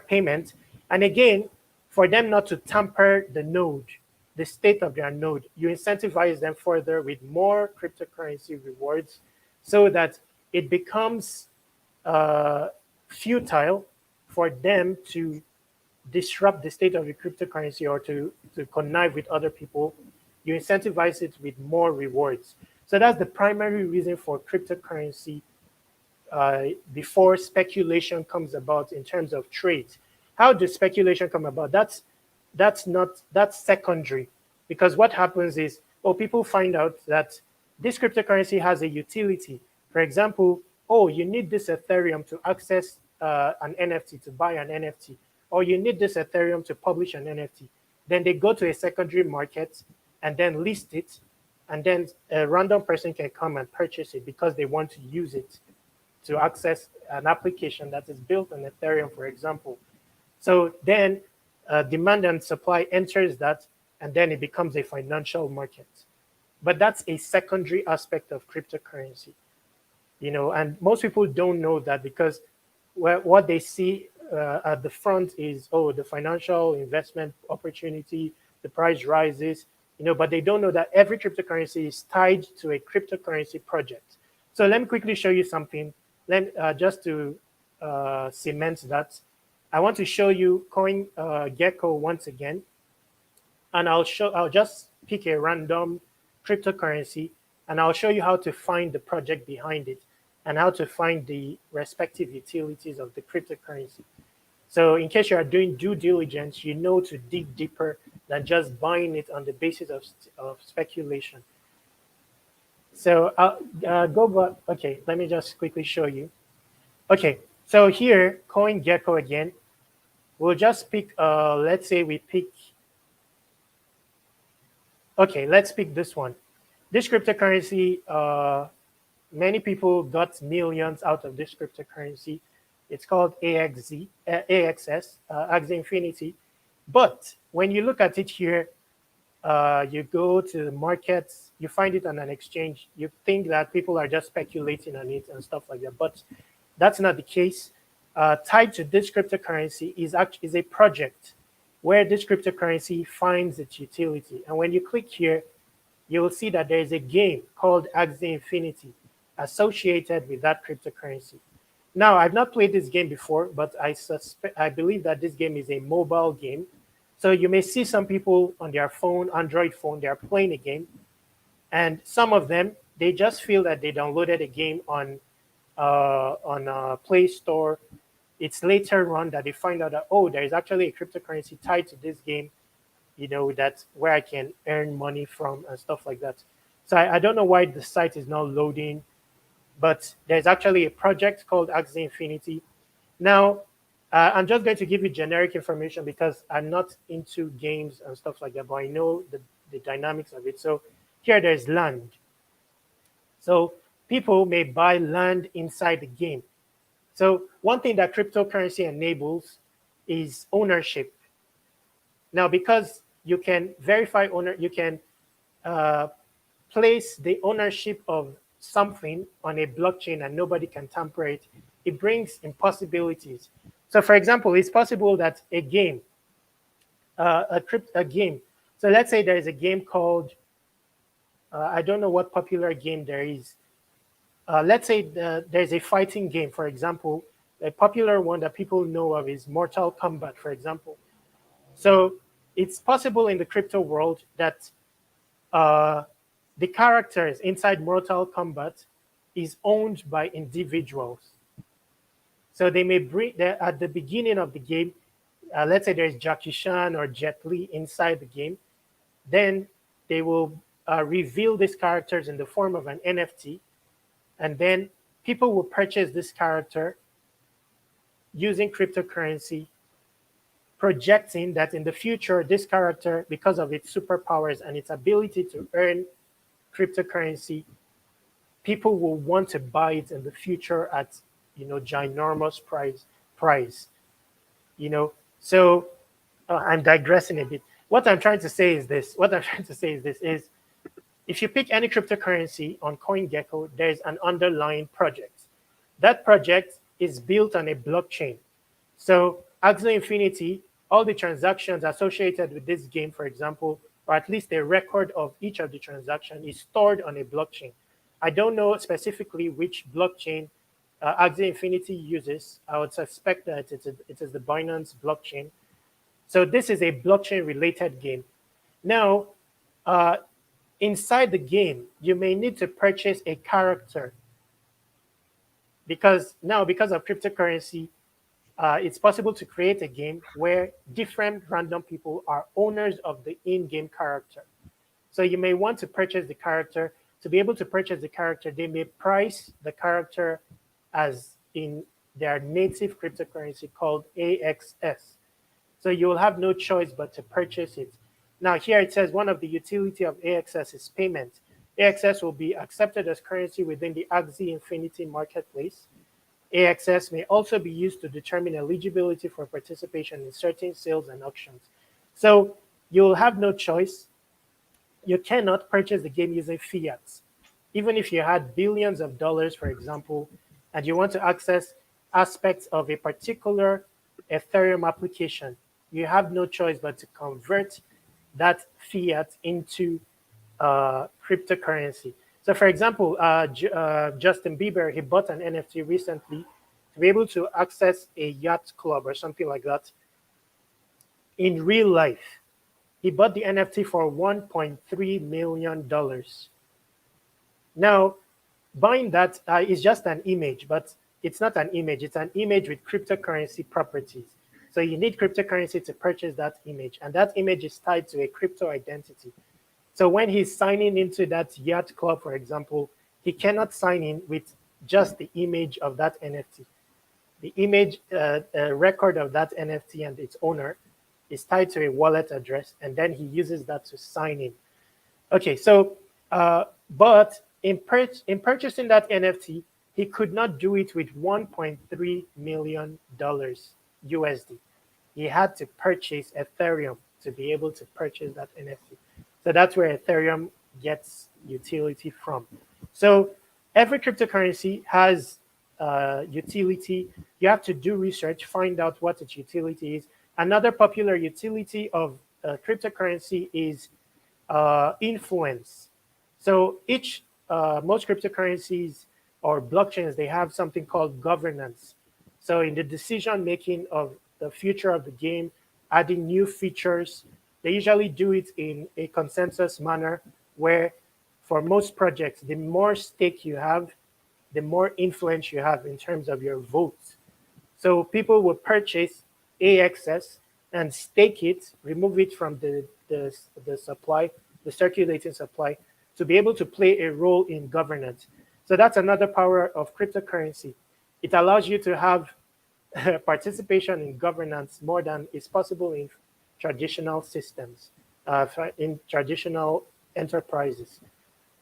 [SPEAKER 2] payment. And again, for them not to tamper the state of their node, you incentivize them further with more cryptocurrency rewards, so that it becomes futile for them to disrupt the state of the cryptocurrency or to connive with other people. You incentivize it with more rewards. So that's the primary reason for cryptocurrency before speculation comes about in terms of trades. How does speculation come about? That's secondary, because what happens is, people find out that this cryptocurrency has a utility. For example, you need this Ethereum to access an NFT, to buy an NFT, or you need this Ethereum to publish an NFT. Then they go to a secondary market and then list it, and then a random person can come and purchase it because they want to use it to access an application that is built on Ethereum, for example. So then demand and supply enters that, and then it becomes a financial market. But that's a secondary aspect of cryptocurrency, and most people don't know that, because what they see at the front is, the financial investment opportunity, the price rises, but they don't know that every cryptocurrency is tied to a cryptocurrency project. So let me quickly show you something. Just to cement that, I want to show you Coin Gecko once again, and I'll just pick a random cryptocurrency, and I'll show you how to find the project behind it and how to find the respective utilities of the cryptocurrency. So in case you are doing due diligence, to dig deeper than just buying it on the basis of speculation. So go back. Okay, let me just quickly show you. Okay, so here, CoinGecko again. We'll just pick, let's say we pick, okay, let's pick this one. This cryptocurrency, many people got millions out of this cryptocurrency. It's called AXS, Axie Infinity. But when you look at it here, you go to the markets, you find it on an exchange, you think that people are just speculating on it and stuff like that. But that's not the case. Tied to this cryptocurrency is a project where this cryptocurrency finds its utility. And when you click here, you will see that there is a game called Axie Infinity associated with that cryptocurrency. Now, I've not played this game before, but I believe that this game is a mobile game. So you may see some people on their phone, Android phone, they are playing a game, and some of them they just feel that they downloaded a game on Play Store. It's later on that they find out that, oh, there is actually a cryptocurrency tied to this game, that's where I can earn money from and stuff like that. So I don't know why the site is not loading, but there's actually a project called Axie Infinity. Now, I'm just going to give you generic information because I'm not into games and stuff like that, but I know the dynamics of it. So here there's land. So people may buy land inside the game. So one thing that cryptocurrency enables is ownership. Now, because you can verify owner, you can uh, place the ownership of something on a blockchain and nobody can tamper it. It brings impossibilities. So, for example, it's possible that a game, a game. So let's say there is a game called, I don't know what popular game there is. Let's say there's a fighting game, for example. A popular one that people know of is Mortal Kombat, for example. So it's possible in the crypto world that the characters inside Mortal Kombat is owned by individuals. So they may bring at the beginning of the game, let's say there's Jackie Chan or Jet Li inside the game, then they will reveal these characters in the form of an NFT, and then people will purchase this character using cryptocurrency, projecting that in the future, this character, because of its superpowers and its ability to earn cryptocurrency, people will want to buy it in the future at ginormous price. So I'm digressing a bit. What I'm trying to say is this. Is if you pick any cryptocurrency on CoinGecko, there's an underlying project. That project is built on a blockchain. So Axie Infinity, all the transactions associated with this game, for example, or at least a record of each of the transactions, is stored on a blockchain. I don't know specifically which blockchain Axie Infinity uses. I would suspect that it is the Binance blockchain. So this is a blockchain-related game. Now, inside the game, you may need to purchase a character because of cryptocurrency, it's possible to create a game where different random people are owners of the in-game character. So you may want to purchase the character. To be able to purchase the character, they may price the character as in their native cryptocurrency called AXS. So you will have no choice but to purchase it. Now here it says one of the utility of AXS is payment. AXS will be accepted as currency within the Axie Infinity marketplace. AXS may also be used to determine eligibility for participation in certain sales and auctions. So you'll have no choice. You cannot purchase the game using fiat. Even if you had billions of dollars, for example, and you want to access aspects of a particular Ethereum application, you have no choice but to convert that fiat into cryptocurrency. So, for example, Justin Bieber, he bought an NFT recently to be able to access a yacht club or something like that in real life. He bought the NFT for $1.3 million. Now, buying that is just an image, but it's not an image. It's an image with cryptocurrency properties. So you need cryptocurrency to purchase that image, and that image is tied to a crypto identity. So when he's signing into that yacht club, for example, he cannot sign in with just the image of that NFT. The image record of that NFT and its owner is tied to a wallet address, and then he uses that to sign in. Okay, so but in purchasing that NFT, he could not do it with $1.3 million USD. He had to purchase Ethereum to be able to purchase that NFT. So that's where Ethereum gets utility from. So every cryptocurrency has utility. You have to do research, find out what its utility is. Another popular utility of cryptocurrency is influence. So most cryptocurrencies or blockchains, they have something called governance. So in the decision making of the future of the game, adding new features, they usually do it in a consensus manner where for most projects, the more stake you have, the more influence you have in terms of your votes. So people will purchase AXS and stake it, remove it from the supply, the circulating supply, to be able to play a role in governance. So that's another power of cryptocurrency. It allows you to have participation in governance more than is possible in traditional systems, in traditional enterprises.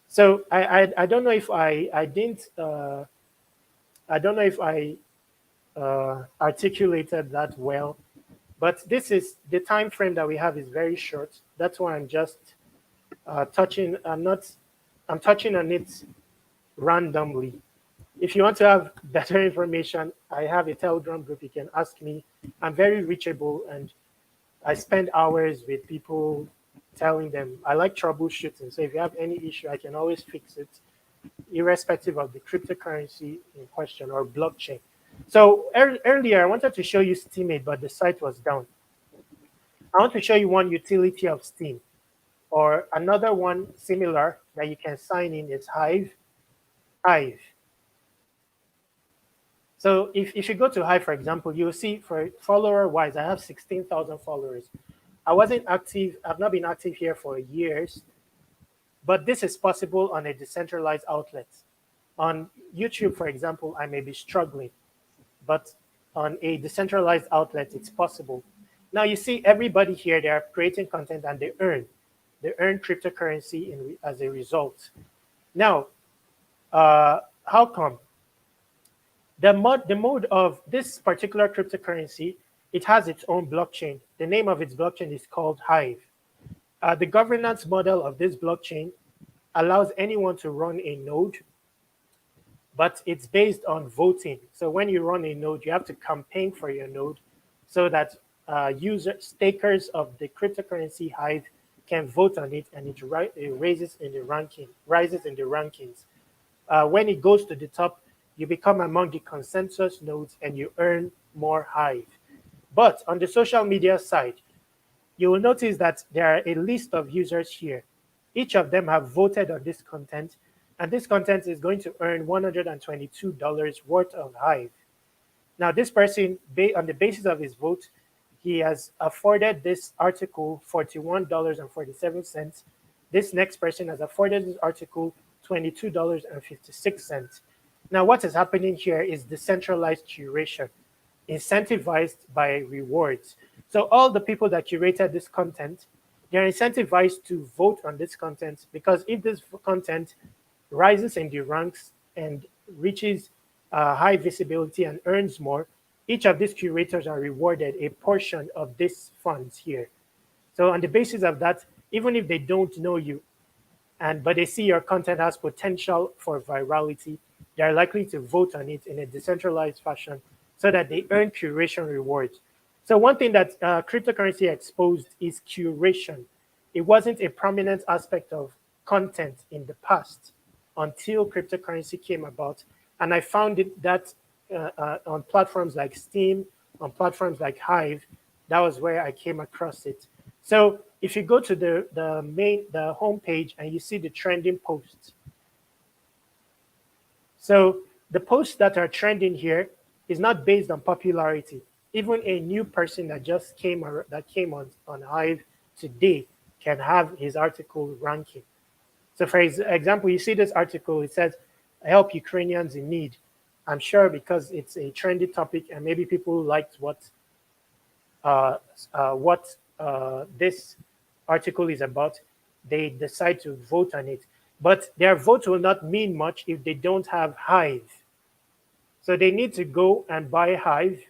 [SPEAKER 2] So I don't know if I didn't I don't know if I articulated that well, but this is the time frame that we have is very short. That's why I'm just touching. I'm touching on it randomly. If you want to have better information, I have a Telegram group. You can ask me. I'm very reachable, and I spend hours with people telling them I like troubleshooting. So if you have any issue, I can always fix it, irrespective of the cryptocurrency in question or blockchain. So earlier, I wanted to show you Steemit, but the site was down. I want to show you one utility of Steam, or another one similar that you can sign in is Hive. Hive. So if you go to Hive, for example, you'll see for follower-wise, I have 16,000 followers. I wasn't active. I've not been active here for years, but this is possible on a decentralized outlet. On YouTube, for example, I may be struggling, but on a decentralized outlet, it's possible. Now you see everybody here, they are creating content and they earn. They earn cryptocurrency as a result. Now, how come? The mode of this particular cryptocurrency, it has its own blockchain. The name of its blockchain is called Hive. The governance model of this blockchain allows anyone to run a node, but it's based on voting. So when you run a node, you have to campaign for your node so that stakers of the cryptocurrency Hive can vote on it, and it rises in the rankings. When it goes to the top, you become among the consensus nodes and you earn more Hive. But on the social media side, you will notice that there are a list of users here. Each of them have voted on this content, and this content is going to earn $122 worth of Hive. Now, this person, on the basis of his vote, he has afforded this article $41.47. This next person has afforded this article $22.56. Now, what is happening here is decentralized curation, incentivized by rewards. So all the people that curated this content, they're incentivized to vote on this content, because if this content rises in the ranks and reaches high visibility and earns more, each of these curators are rewarded a portion of these funds here. So on the basis of that, even if they don't know you, but they see your content has potential for virality, they are likely to vote on it in a decentralized fashion so that they earn curation rewards. So one thing that cryptocurrency exposed is curation. It wasn't a prominent aspect of content in the past until cryptocurrency came about. And I found it that on platforms like Steam, on platforms like Hive, that was where I came across it. So if you go to the home page and you see the trending posts, so the posts that are trending here is not based on popularity. Even a new person that just came on Hive today can have his article ranking. So, for example, you see this article, it says, help Ukrainians in need. I'm sure because it's a trendy topic and maybe people liked what this article is about, they decide to vote on it. But their vote will not mean much if they don't have Hive. So they need to go and buy Hive.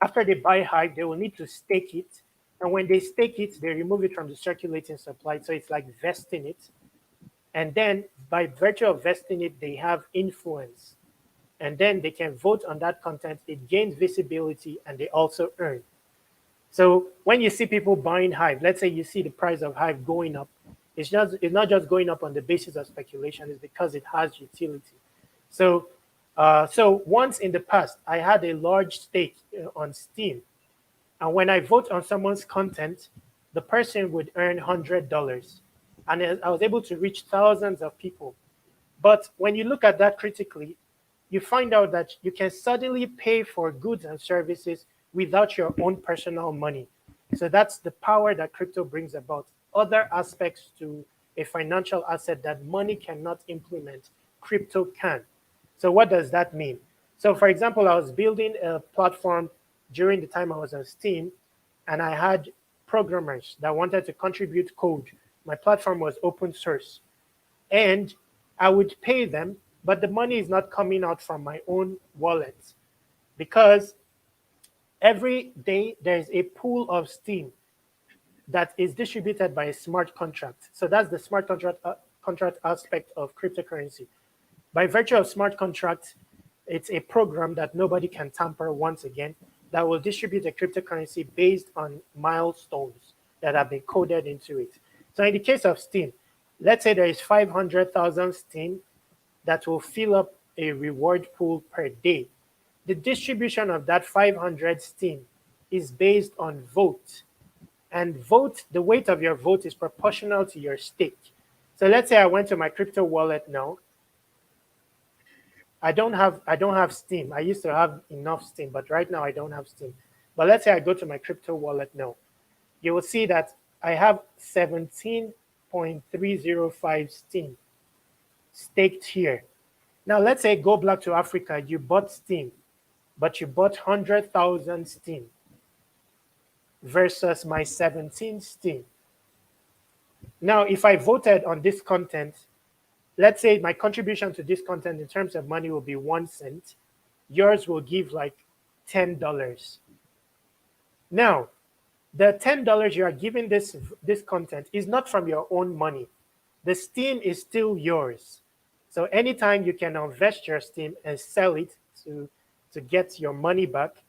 [SPEAKER 2] After they buy Hive, they will need to stake it. And when they stake it, they remove it from the circulating supply. So it's like vesting it. And then by virtue of vesting it, they have influence. And then they can vote on that content. It gains visibility and they also earn. So when you see people buying Hive, let's say you see the price of Hive going up, it's not just going up on the basis of speculation, it's because it has utility. So so once in the past, I had a large stake on Steam. And when I vote on someone's content, the person would earn $100. And I was able to reach thousands of people. But when you look at that critically, you find out that you can suddenly pay for goods and services without your own personal money. So that's the power that crypto brings about. Other aspects to a financial asset that money cannot implement, crypto can. So what does that mean? So for example, I was building a platform during the time I was on Steam, and I had programmers that wanted to contribute code. My platform was open source, and I would pay them, but the money is not coming out from my own wallet because every day there's a pool of Steam that is distributed by a smart contract. So that's the smart contract aspect of cryptocurrency. By virtue of smart contracts, it's a program that nobody can tamper once again that will distribute a cryptocurrency based on milestones that have been coded into it. So in the case of Steam, let's say there is 500,000 Steam that will fill up a reward pool per day. The distribution of that 500 Steam is based on vote. And vote, the weight of your vote is proportional to your stake. So let's say I went to my crypto wallet now. I don't have Steam. I used to have enough Steam, but right now I don't have Steam. But let's say I go to my crypto wallet now. You will see that I have 17.305 Steam staked here. Now let's say go back to Africa, you bought Steam, but you bought 100,000 Steam versus my 17 Steam. Now, if I voted on this content, let's say my contribution to this content in terms of money will be 1 cent. Yours will give like $10. Now, the $10 you are giving this content is not from your own money. The Steam is still yours. So anytime you can invest your Steam and sell it to get your money back,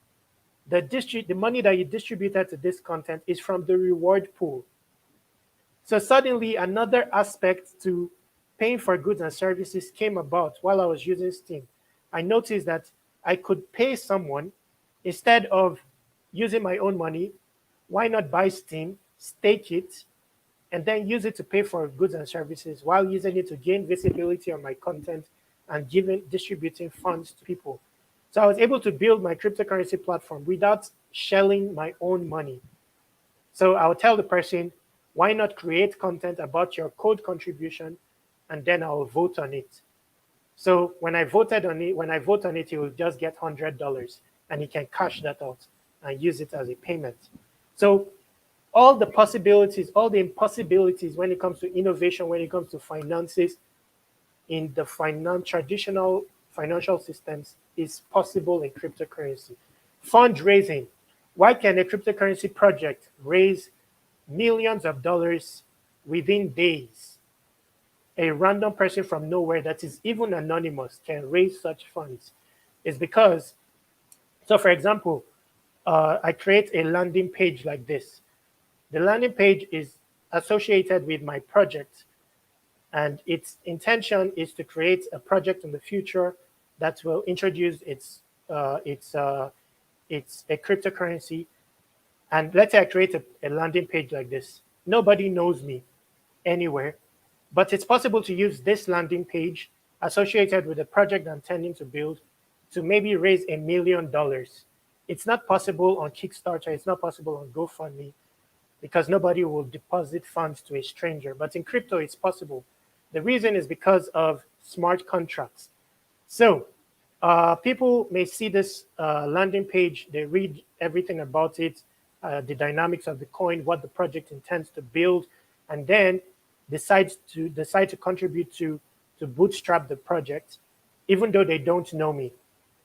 [SPEAKER 2] the money that you distributed to this content is from the reward pool. So suddenly another aspect to paying for goods and services came about while I was using Steam. I noticed that I could pay someone instead of using my own money. Why not buy Steam, stake it, and then use it to pay for goods and services while using it to gain visibility on my content and distributing funds to people. So I was able to build my cryptocurrency platform without shelling my own money. So I'll tell the person, why not create content about your code contribution, and then I'll vote on it. So when I vote on it, he will just get $100, and he can cash that out and use it as a payment. So all the possibilities, all the impossibilities when it comes to innovation, when it comes to finances in the traditional financial systems is possible in cryptocurrency. Fundraising. Why can a cryptocurrency project raise millions of dollars within days? A random person from nowhere that is even anonymous can raise such funds. Is because, so for example, I create a landing page like this. The landing page is associated with my project, and its intention is to create a project in the future that will introduce it's a cryptocurrency. And let's say I create a landing page like this. Nobody knows me anywhere, but it's possible to use this landing page associated with the project I'm intending to build to maybe raise $1 million. It's not possible on Kickstarter. It's not possible on GoFundMe because nobody will deposit funds to a stranger. But in crypto, it's possible. The reason is because of smart contracts. So people may see this landing page, they read everything about it, the dynamics of the coin, what the project intends to build, and then decide to contribute to bootstrap the project, even though they don't know me.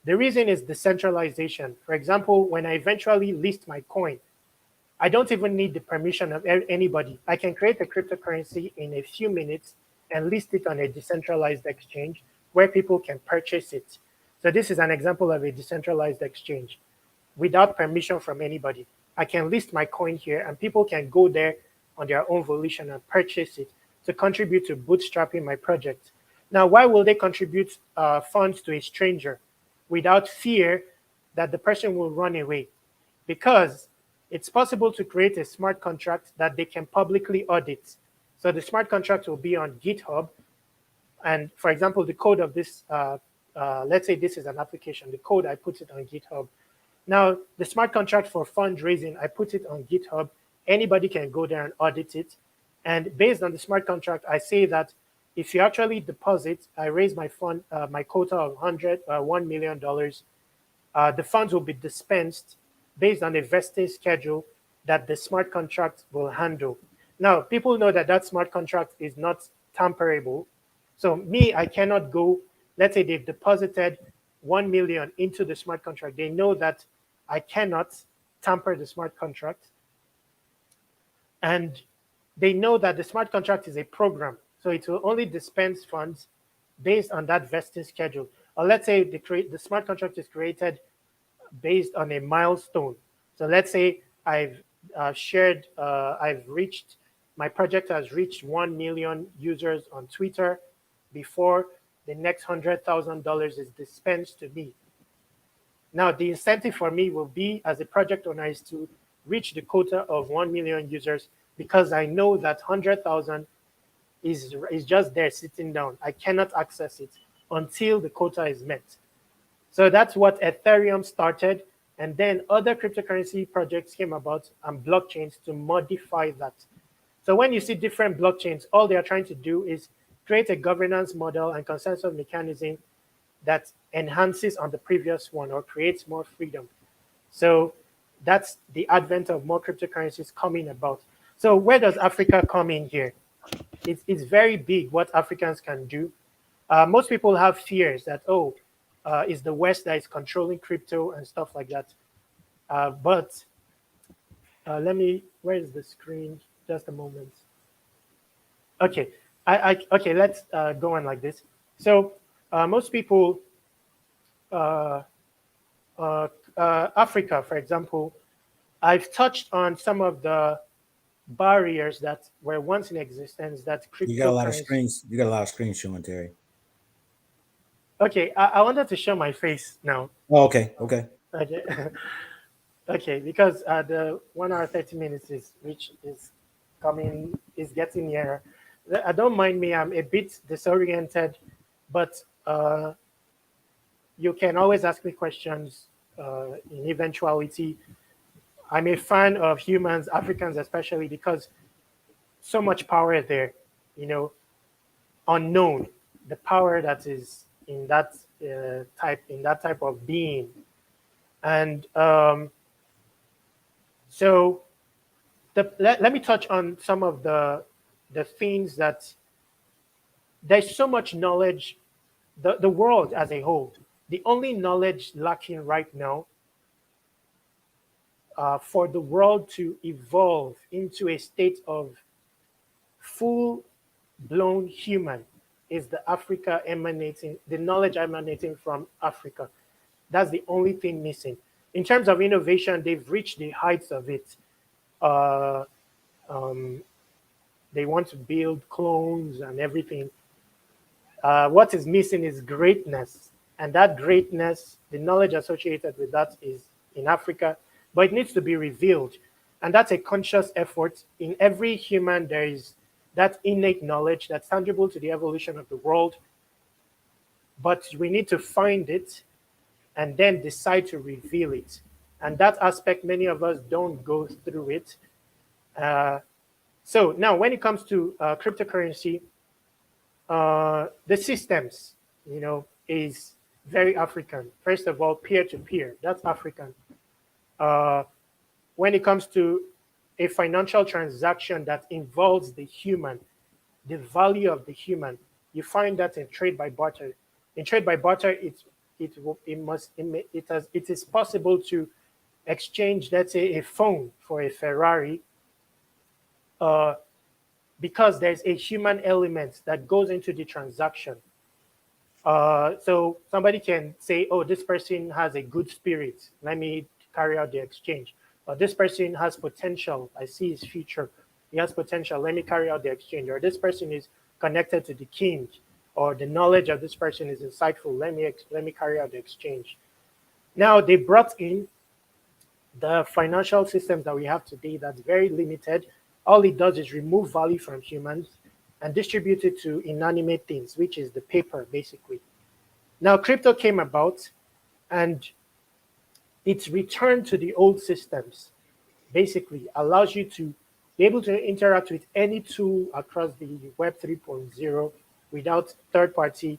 [SPEAKER 2] The reason is decentralization. For example, when I eventually list my coin, I don't even need the permission of anybody. I can create a cryptocurrency in a few minutes and list it on a decentralized exchange where people can purchase it. So this is an example of a decentralized exchange without permission from anybody. I can list my coin here and people can go there on their own volition and purchase it to contribute to bootstrapping my project. Now, why will they contribute funds to a stranger without fear that the person will run away? Because it's possible to create a smart contract that they can publicly audit. So the smart contract will be on GitHub. And for example, the code of this, let's say this is an application, the code, I put it on GitHub. Now, the smart contract for fundraising, I put it on GitHub. Anybody can go there and audit it. And based on the smart contract, I say that if you actually deposit, I raise my fund, my quota of $1 million, the funds will be dispensed based on a vesting schedule that the smart contract will handle. Now, people know that that smart contract is not tamperable. So me, I cannot go, let's say they've deposited 1 million into the smart contract. They know that I cannot tamper the smart contract. And they know that the smart contract is a program. So it will only dispense funds based on that vesting schedule. Or let's say the smart contract is created based on a milestone. So let's say I've reached, my project has reached 1 million users on Twitter before the next $100,000 is dispensed to me. Now, the incentive for me will be, as a project owner, is to reach the quota of 1 million users because I know that 100,000 is just there sitting down. I cannot access it until the quota is met. So that's what Ethereum started. And then other cryptocurrency projects came about and blockchains to modify that. So when you see different blockchains, all they are trying to do is create a governance model and consensus mechanism that enhances on the previous one or creates more freedom. So that's the advent of more cryptocurrencies coming about. So where does Africa come in here? It's very big what Africans can do. Most people have fears that, it's the West that is controlling crypto and stuff like that. But where is the screen? Just a moment. Okay, okay, let's go on like this. So most people, Africa, for example, I've touched on some of the barriers that were once in existence that
[SPEAKER 1] You got a lot of
[SPEAKER 2] cryptocurrency.
[SPEAKER 1] screens. You got a lot of screens showing, Terry.
[SPEAKER 2] Okay, I wanted to show my face now.
[SPEAKER 1] Oh, okay, okay.
[SPEAKER 2] Okay, okay, because the 1 hour 30 minutes is getting nearer. I don't mind me. I'm a bit disoriented, but you can always ask me questions in eventuality. I'm a fan of humans, Africans especially, because so much power there, you know, unknown, the power that is in that type of being. And so let me touch on some of the things that there's so much knowledge, the world as a whole. The only knowledge lacking right now for the world to evolve into a state of full-blown human is the knowledge emanating from Africa. That's the only thing missing. In terms of innovation, they've reached the heights of it. Uh, they want to build clones and everything. What is missing is greatness. And that greatness, the knowledge associated with that is in Africa, but it needs to be revealed. And that's a conscious effort. In every human, there is that innate knowledge that's tangible to the evolution of the world. But we need to find it and then decide to reveal it. And that aspect, many of us don't go through it. Uh, so now, when it comes to cryptocurrency, the systems, is very African. First of all, peer to peer, that's African. Uh, when it comes to a financial transaction that involves the human, the value of the human, you find that in trade by barter. In trade by barter, it is possible to exchange, let's say, a phone for a Ferrari, uh, because there's a human element that goes into the transaction. So somebody can say, oh, this person has a good spirit. Let me carry out the exchange. Or this person has potential. I see his future. He has potential. Let me carry out the exchange. Or this person is connected to the king. Or the knowledge of this person is insightful. Let me carry out the exchange. Now they brought in the financial systems that we have today that's very limited. All it does is remove value from humans and distribute it to inanimate things, which is the paper, basically. Now, crypto came about and its return to the old systems basically allows you to be able to interact with any tool across the Web 3.0 without third party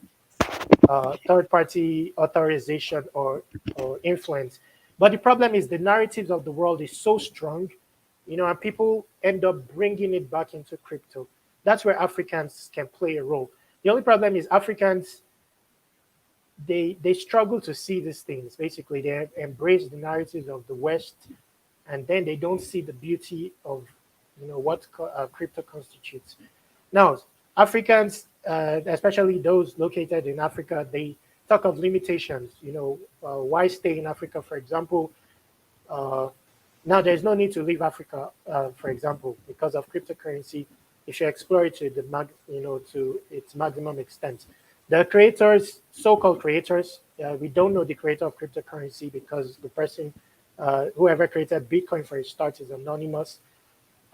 [SPEAKER 2] authorization or influence. But the problem is the narratives of the world is so strong, and people end up bringing it back into crypto. That's where Africans can play a role. The only problem is Africans, they struggle to see these things. Basically, they embrace the narratives of the West, and then they don't see the beauty of what crypto constitutes. Now, Africans, especially those located in Africa, they talk of limitations. Why stay in Africa, for example? Uh, Now, there's no need to leave Africa, for example, because of cryptocurrency. If you explore it to its maximum extent, the creators, so-called creators, we don't know the creator of cryptocurrency because the person, whoever created Bitcoin for a start, is anonymous.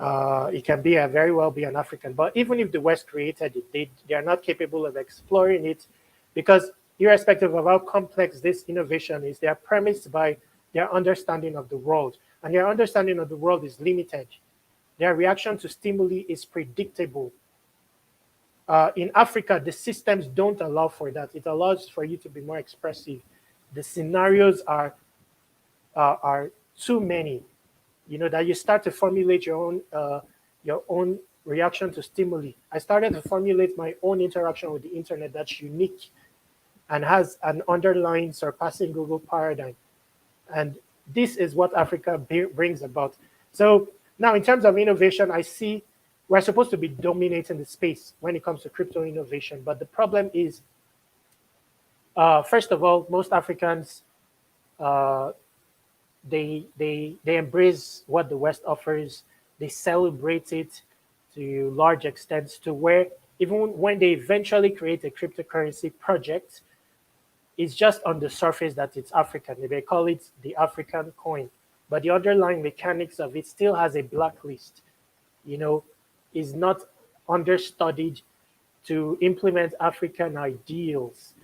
[SPEAKER 2] It can be very well be an African, but even if the West created it, they are not capable of exploring it because, irrespective of how complex this innovation is, they are premised by their understanding of the world, and their understanding of the world is limited. Their reaction to stimuli is predictable. In Africa, the systems don't allow for that. It allows for you to be more expressive. The scenarios are too many. That you start to formulate your own reaction to stimuli. I started to formulate my own interaction with the internet that's unique and has an underlying surpassing Google paradigm. And this is what Africa brings about. So now, in terms of innovation, I see we're supposed to be dominating the space when it comes to crypto innovation. But the problem is, first of all, most Africans, uh, they embrace what the West offers. They celebrate it to large extents, to where even when they eventually create a cryptocurrency project, it's just on the surface that it's African. They call it the African coin, but the underlying mechanics of it still has a blacklist. Is not understudied to implement African ideals.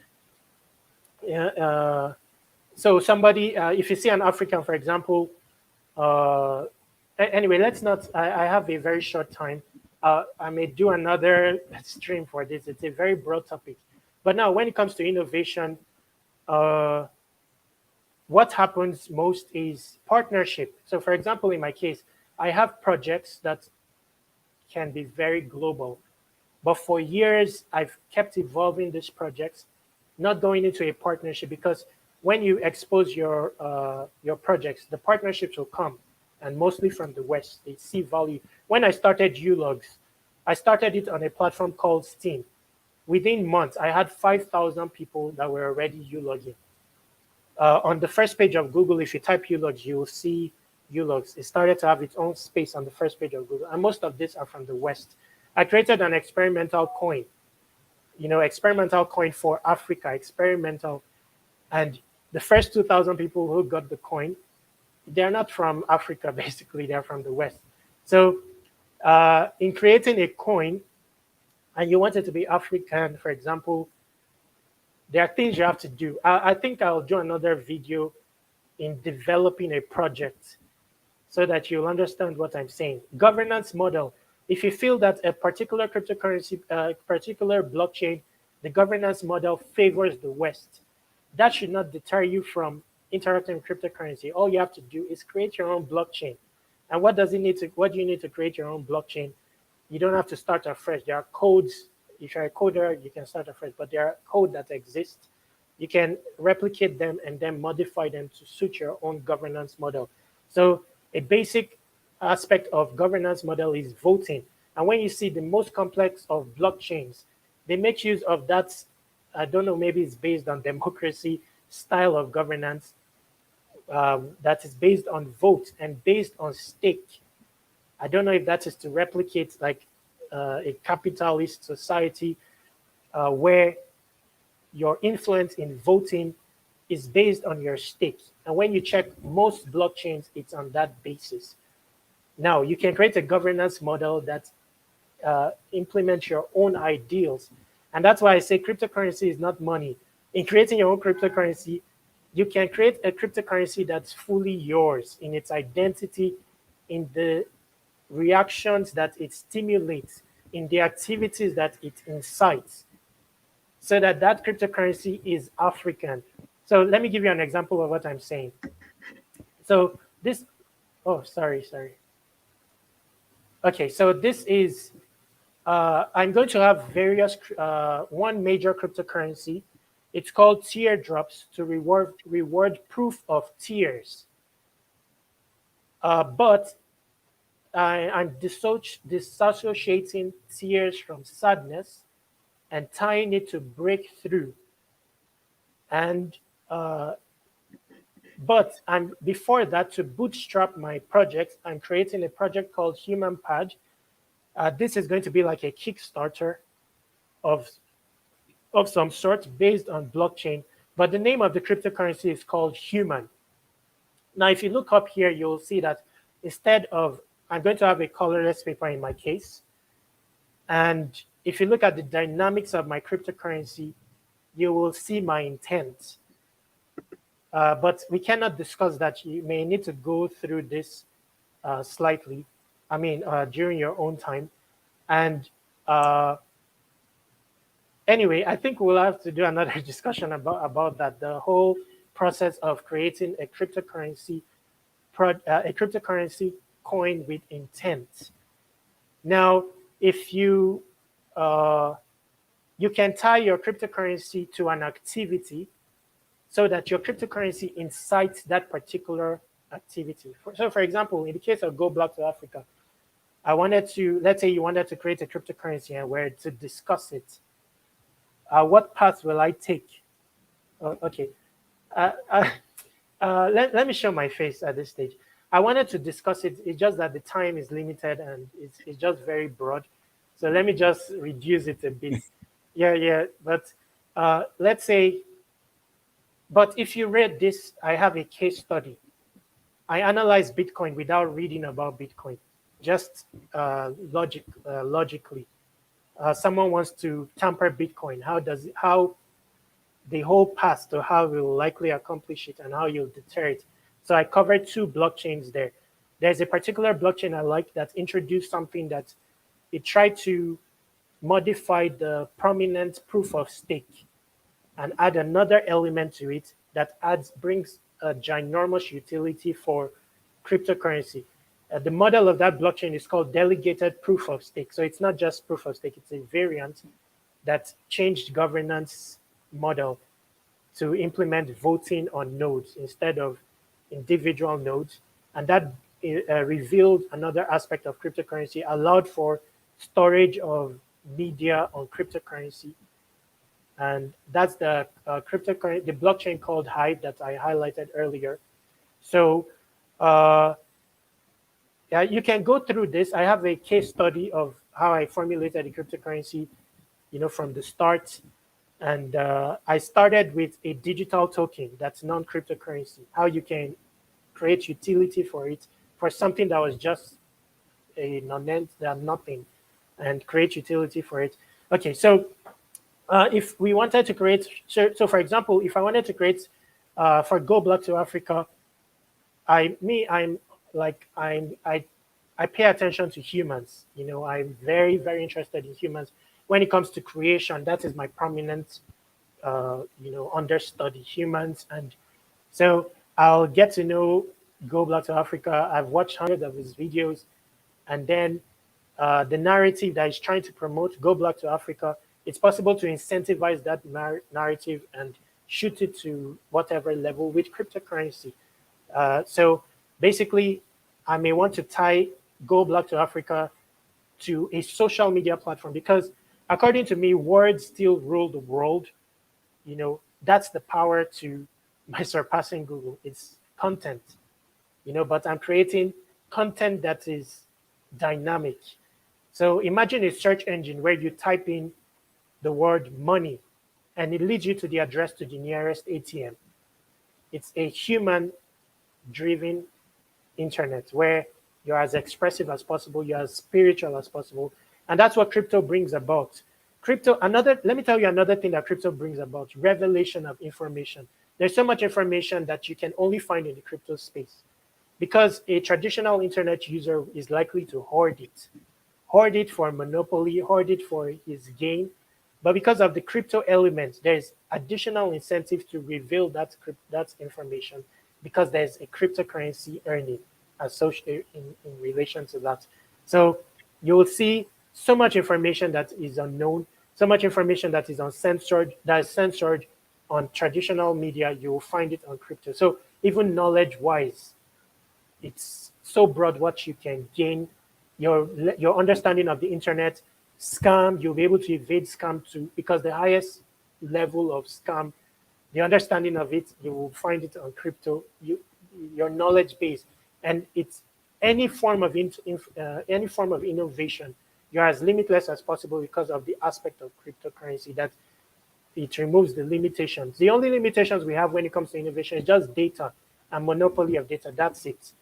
[SPEAKER 2] Yeah, so somebody, if you see an African, for example, uh, anyway, let's not. I have a very short time. I may do another stream for this. It's a very broad topic. But now, when it comes to innovation, uh, what happens most is partnership. So, for example, in my case, I have projects that can be very global. But for years, I've kept evolving these projects, not going into a partnership, because when you expose your projects, the partnerships will come, and mostly from the West. They see value. When I started Ulogs, I started it on a platform called Steam. Within months, I had 5,000 people that were already Ulogging. On the first page of Google, if you type Ulogs, you will see Ulogs. It started to have its own space on the first page of Google, and most of these are from the West. I created an experimental coin, experimental coin for Africa, experimental. And the first 2,000 people who got the coin, they're not from Africa, basically, they're from the West. So, in creating a coin, and you want it to be African, for example, there are things you have to do. I think I'll do another video in developing a project so that you'll understand what I'm saying. Governance model. If you feel that a particular cryptocurrency, particular blockchain, the governance model favors the West, that should not deter you from interacting with cryptocurrency. All you have to do is create your own blockchain. And what does it need to? What do you need to create your own blockchain? You don't have to start afresh. There are codes. If you're a coder, you can start afresh. But there are code that exist. You can replicate them and then modify them to suit your own governance model. So a basic aspect of governance model is voting. And when you see the most complex of blockchains, they make use of that. I don't know, maybe it's based on democracy style of governance that is based on vote and based on stake. I don't know if that is to replicate like a capitalist society where your influence in voting is based on your stake. And when you check most blockchains, it's on that basis. Now, you can create a governance model that implements your own ideals. And that's why I say cryptocurrency is not money. In creating your own cryptocurrency, you can create a cryptocurrency that's fully yours in its identity, in the reactions that it stimulates, in the activities that it incites, so that that cryptocurrency is African. So let me give you an example of what I'm saying. So this, oh, sorry. Okay, so this is, I'm going to have various, one major cryptocurrency. It's called teardrops to reward proof of tears. But I'm disassociating tears from sadness and tying it to breakthrough. And but I'm before that to bootstrap my project, I'm creating a project called HumanPad. This is going to be like a Kickstarter of some sort based on blockchain, but the name of the cryptocurrency is called Human. Now, if you look up here, you'll see that instead of, I'm going to have a colorless paper in my case. And if you look at the dynamics of my cryptocurrency, you will see my intent. But we cannot discuss that. You may need to go through this slightly, during your own time. And anyway, I think we'll have to do another discussion about that, the whole process of creating a cryptocurrency coin with intent. Now, if you you can tie your cryptocurrency to an activity so that your cryptocurrency incites that particular activity. So for example, in the case of Go Black to Africa, I wanted to, let's say you wanted to create a cryptocurrency and we're to discuss it. What path will I take? Okay. Let me show my face at this stage. I wanted to discuss it. It's just that the time is limited and it's just very broad. So let me just reduce it a bit. Yeah. But let's say, but if you read this, I have a case study. I analyze Bitcoin without reading about Bitcoin, just logically. Someone wants to tamper Bitcoin. How the whole path to how we will likely accomplish it and how you'll deter it. So I covered two blockchains there. There's a particular blockchain I like that introduced something that it tried to modify the prominent proof of stake and add another element to it that brings a ginormous utility for cryptocurrency. The model of that blockchain is called delegated proof of stake. So it's not just proof of stake, it's a variant that changed governance model to implement voting on nodes instead of individual nodes. And that revealed another aspect of cryptocurrency, allowed for storage of media on cryptocurrency. And that's the cryptocurrency, the blockchain called Hive that I highlighted earlier. So yeah, you can go through this. I have a case study of how I formulated the cryptocurrency, from the start. And I started with a digital token that's non-cryptocurrency, how you can create utility for it, for something that was just a nothing, and create utility for it. Okay, so if we wanted to create, so for example, if I wanted to create for Go Black to Africa, I'm like I pay attention to humans. I'm very, very interested in humans. When it comes to creation, that is my prominent, understudy, humans. And so I'll get to know Go Black to Africa. I've watched hundreds of his videos, and then the narrative that he's trying to promote, Go Black to Africa, it's possible to incentivize that narrative and shoot it to whatever level with cryptocurrency. So basically, I may want to tie Go Black to Africa to a social media platform because, according to me, words still rule the world. That's the power to my surpassing Google. It's content, but I'm creating content that is dynamic. So imagine a search engine where you type in the word money and it leads you to the address to the nearest ATM. It's a human driven internet where you're as expressive as possible, you're as spiritual as possible. And that's what crypto brings about. Let me tell you another thing that crypto brings about: revelation of information. There's so much information that you can only find in the crypto space because a traditional internet user is likely to hoard it for monopoly, hoard it for his gain. But because of the crypto element, there's additional incentive to reveal that information because there's a cryptocurrency earning associated in relation to that. So you will see so much information that is unknown, so much information that is uncensored, that is censored on traditional media. You will find it on crypto. So even knowledge-wise, it's so broad what you can gain. Your understanding of the internet, scam, you'll be able to evade scam too, because the highest level of scam, the understanding of it, you will find it on crypto. Your knowledge base, and it's any form of any form of innovation. You're as limitless as possible because of the aspect of cryptocurrency that it removes the limitations. The only limitations we have when it comes to innovation is just data and monopoly of data. That's it.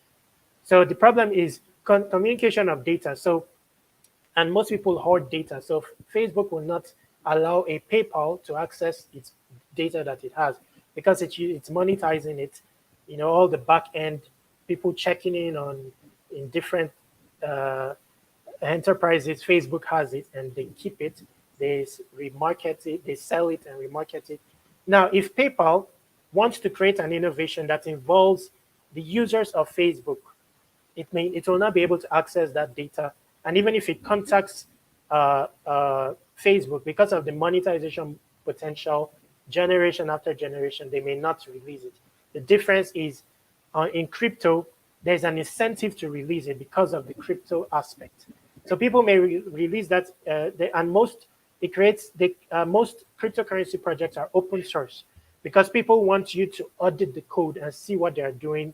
[SPEAKER 2] So the problem is communication of data. So, and most people hoard data. So Facebook will not allow a PayPal to access its data that it has because it's monetizing it. All the back end people checking in different enterprises. Facebook has it and they keep it. They remarket it. They sell it and remarket it. Now, if PayPal wants to create an innovation that involves the users of Facebook, it will not be able to access that data. And even if it contacts Facebook, because of the monetization potential, generation after generation, they may not release it. The difference is in crypto, there's an incentive to release it because of the crypto aspect. So people may release that, and most cryptocurrency projects are open source because people want you to audit the code and see what they are doing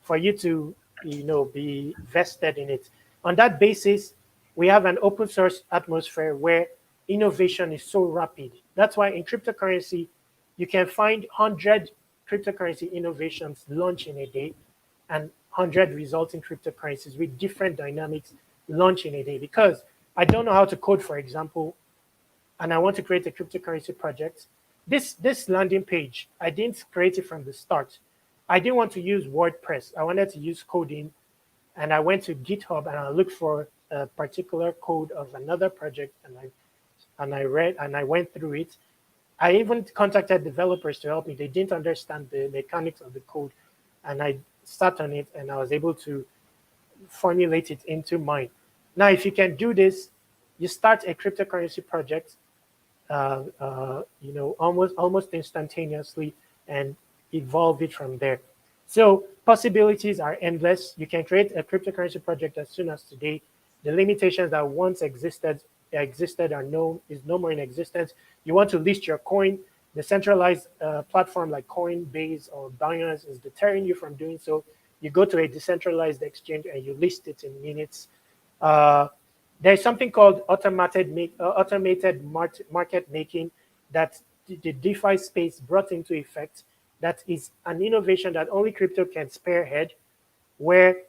[SPEAKER 2] for you to be vested in it. On that basis, we have an open source atmosphere where innovation is so rapid. That's why in cryptocurrency, you can find 100 cryptocurrency innovations launch in a day and 100 resulting cryptocurrencies with different dynamics launch in a day. Because I don't know how to code, for example, and I want to create a cryptocurrency project. This landing page, I didn't create it from the start. I didn't want to use WordPress. I wanted to use coding, and I went to GitHub and I looked for a particular code of another project, and I read and I went through it. I even contacted developers to help me. They didn't understand the mechanics of the code, and I sat on it and I was able to formulate it into mine. Now, if you can do this, you start a cryptocurrency project, almost instantaneously, and evolve it from there. So possibilities are endless. You can create a cryptocurrency project as soon as today. The limitations that once existed are is no more in existence. You want to list your coin, the centralized platform like Coinbase or Binance is deterring you from doing so. You go to a decentralized exchange and you list it in minutes. There's something called automated market making that the DeFi space brought into effect. That is an innovation that only crypto can spearhead, where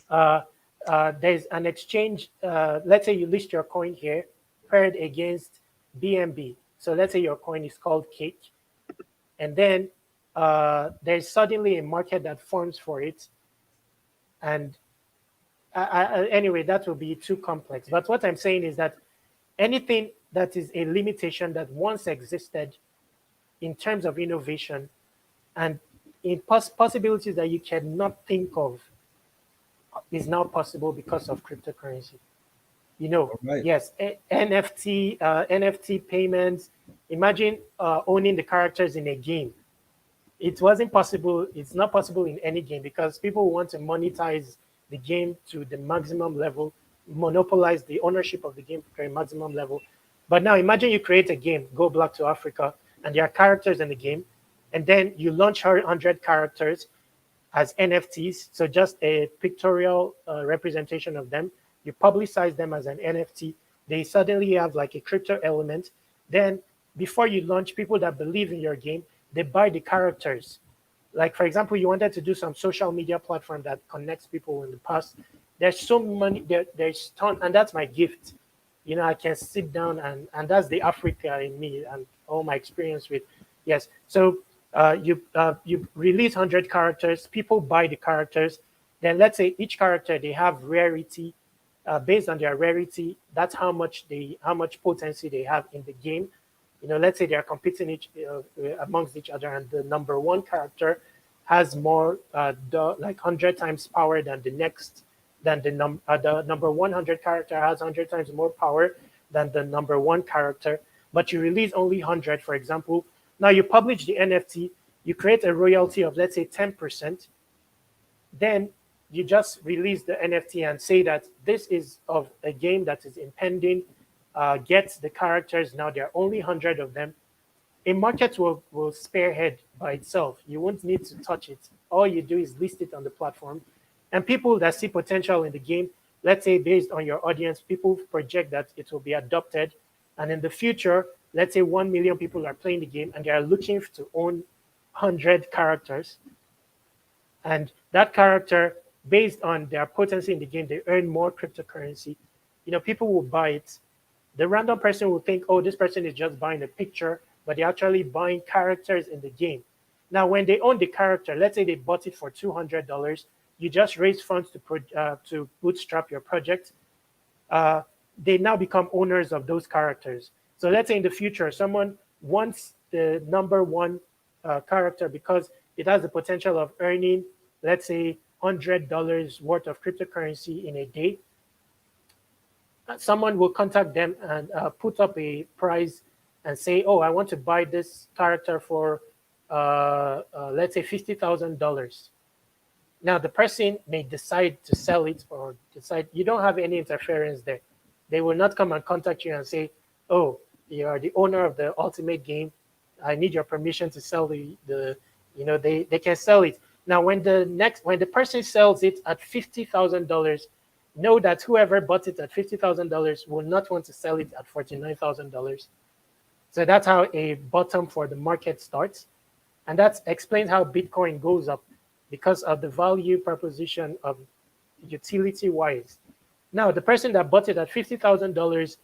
[SPEAKER 2] there's an exchange. Let's say you list your coin here, paired against BNB. So let's say your coin is called Cake, and then there's suddenly a market that forms for it. And anyway, that will be too complex. But what I'm saying is that anything that is a limitation that once existed in terms of innovation and in possibilities that you cannot think of is now possible because of cryptocurrency.
[SPEAKER 1] All right.
[SPEAKER 2] Yes, NFT payments. Imagine owning the characters in a game. It wasn't possible. It's not possible in any game because people want to monetize the game to the maximum level, monopolize the ownership of the game to a maximum level. But now imagine you create a game, Go Black to Africa, and there are characters in the game, and then you launch 100 characters as NFTs, so just a pictorial representation of them. You publicize them as an NFT. They suddenly have like a crypto element. Then, before you launch, people that believe in your game, they buy the characters. Like, for example, you wanted to do some social media platform that connects people in the past. There's so many, there's ton, and that's my gift. I can sit down and that's the Africa in me and all my experience with, yes. So you release 100 characters, people buy the characters. Then let's say each character they have rarity. Based on their rarity, that's how much potency they have in the game. Let's say they are competing amongst each other, and the number one character has more like 100 times power than the next. Than the number 100 character has 100 times more power than the number one character. But you release only 100, for example. Now you publish the NFT, you create a royalty of let's say 10%. Then you just release the NFT and say that this is of a game that is impending. Get the characters. Now there are only 100 of them. A market will spearhead by itself. You won't need to touch it. All you do is list it on the platform. And people that see potential in the game, let's say based on your audience, people project that it will be adopted. And in the future, let's say 1 million people are playing the game and they are looking to own 100 characters. And that character, based on their potency in the game, they earn more cryptocurrency. People will buy it. The random person will think, oh, this person is just buying a picture, but they're actually buying characters in the game. Now, when they own the character, let's say they bought it for $200, you just raise funds to bootstrap your project. They now become owners of those characters. So let's say in the future, someone wants the number one character because it has the potential of earning, let's say, $100 worth of cryptocurrency in a day. Someone will contact them and put up a price and say, oh, I want to buy this character for, let's say, $50,000. Now, the person may decide to sell it or decide you don't have any interference there. They will not come and contact you and say, oh, you are the owner of the ultimate game. I need your permission to sell they can sell it. Now, when the person sells it at $50,000, know that whoever bought it at $50,000 will not want to sell it at $49,000. So that's how a bottom for the market starts. And that explains how Bitcoin goes up because of the value proposition of utility wise. Now, the person that bought it at $50,000,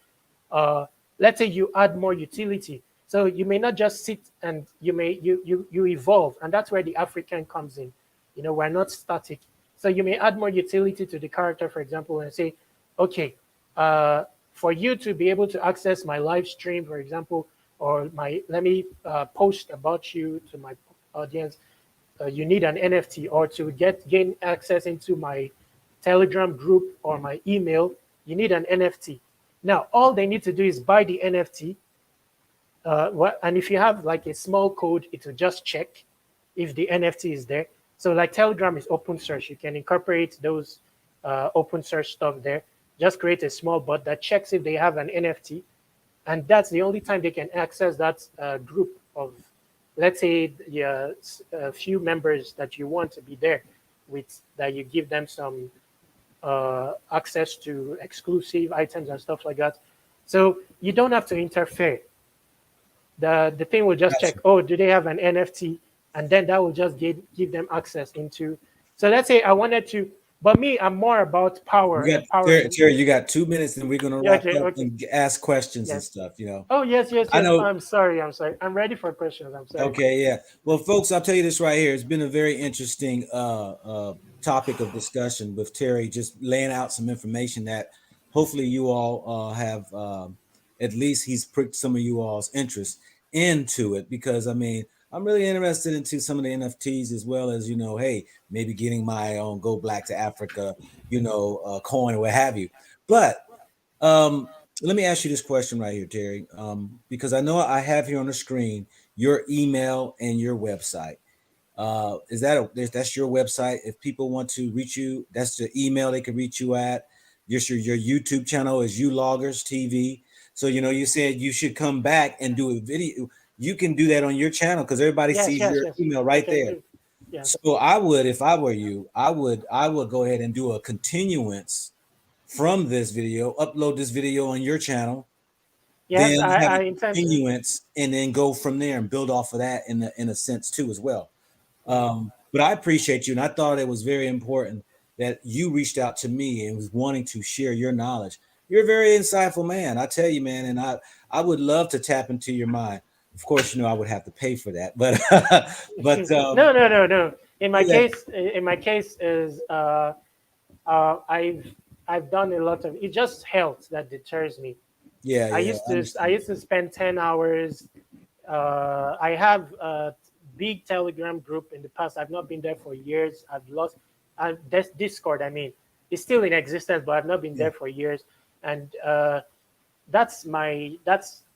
[SPEAKER 2] let's say you add more utility. So you may not just sit and you evolve. And that's where the African comes in. We're not static. So you may add more utility to the character, for example, and say, okay, for you to be able to access my live stream, for example, or let me post about you to my audience, you need an NFT, or to gain access into my Telegram group or my email, you need an NFT. Now, all they need to do is buy the NFT. And if you have like a small code, it will just check if the NFT is there. So like Telegram is open source. You can incorporate those open source stuff there. Just create a small bot that checks if they have an NFT. And that's the only time they can access that group of, let's say, a few members that you want to be there with, that you give them some access to exclusive items and stuff like that. So you don't have to interfere. The thing will just check,
[SPEAKER 1] Gotcha.
[SPEAKER 2] oh, do they have an NFT? And then that will just give them access into. So let's say I wanted to But me, I'm more about power,
[SPEAKER 1] You got Terry,
[SPEAKER 2] empowering.
[SPEAKER 1] Terry, you got 2 minutes, and we're gonna
[SPEAKER 2] Yeah,
[SPEAKER 1] wrap
[SPEAKER 2] okay,
[SPEAKER 1] up
[SPEAKER 2] okay.
[SPEAKER 1] and ask questions and
[SPEAKER 2] Yes.
[SPEAKER 1] stuff. You know,
[SPEAKER 2] Oh, yes, yes,
[SPEAKER 1] I
[SPEAKER 2] yes.
[SPEAKER 1] know.
[SPEAKER 2] I'm sorry. I'm sorry. I'm ready for questions. I'm sorry.
[SPEAKER 1] Okay, yeah. Well, folks, I'll tell you this right here. It's been a very interesting topic of discussion with Terry, just laying out some information that hopefully you all have. At least he's pricked some of you all's interest into it, because I mean, I'm really interested into some of the NFTs, as well as, hey, maybe getting my own Go Black to Africa, coin or what have you. But um, let me ask you this question right here, Terry, because I know I have here on the screen your email and your website. Is that's your website? If people want to reach you, that's the email they can reach you at. Your YouTube channel is Loggers TV. So you said you should come back and do a video. You can do that on your channel because everybody
[SPEAKER 2] Yes,
[SPEAKER 1] sees
[SPEAKER 2] yes,
[SPEAKER 1] your
[SPEAKER 2] yes.
[SPEAKER 1] email
[SPEAKER 2] I
[SPEAKER 1] right
[SPEAKER 2] can
[SPEAKER 1] there.
[SPEAKER 2] do. Yes.
[SPEAKER 1] So I would, if I were you, I would go ahead and do a continuance from this video, upload this video on your channel,
[SPEAKER 2] Yes,
[SPEAKER 1] then have
[SPEAKER 2] I
[SPEAKER 1] a
[SPEAKER 2] intend to.
[SPEAKER 1] continuance, and then go from there and build off of that in a sense too as well.
[SPEAKER 2] Mm.
[SPEAKER 1] But I appreciate you, and I thought it was very important that you reached out to me and was wanting to share your knowledge. You're a very insightful man, I tell you, man, and I would love to tap into your mind. Of course, I would have to pay for that, but but
[SPEAKER 2] No, no, no, no.
[SPEAKER 1] yeah,
[SPEAKER 2] In my case is I've done a lot of. It's just health that deters me.
[SPEAKER 1] yeah, yeah, I
[SPEAKER 2] I
[SPEAKER 1] understand.
[SPEAKER 2] used to spend 10 hours. I have a big Telegram group in the past. I've not been there for years. I've lost. This Discord, I mean, it's still in existence, but I've not been
[SPEAKER 1] Yeah,
[SPEAKER 2] there for years. And that's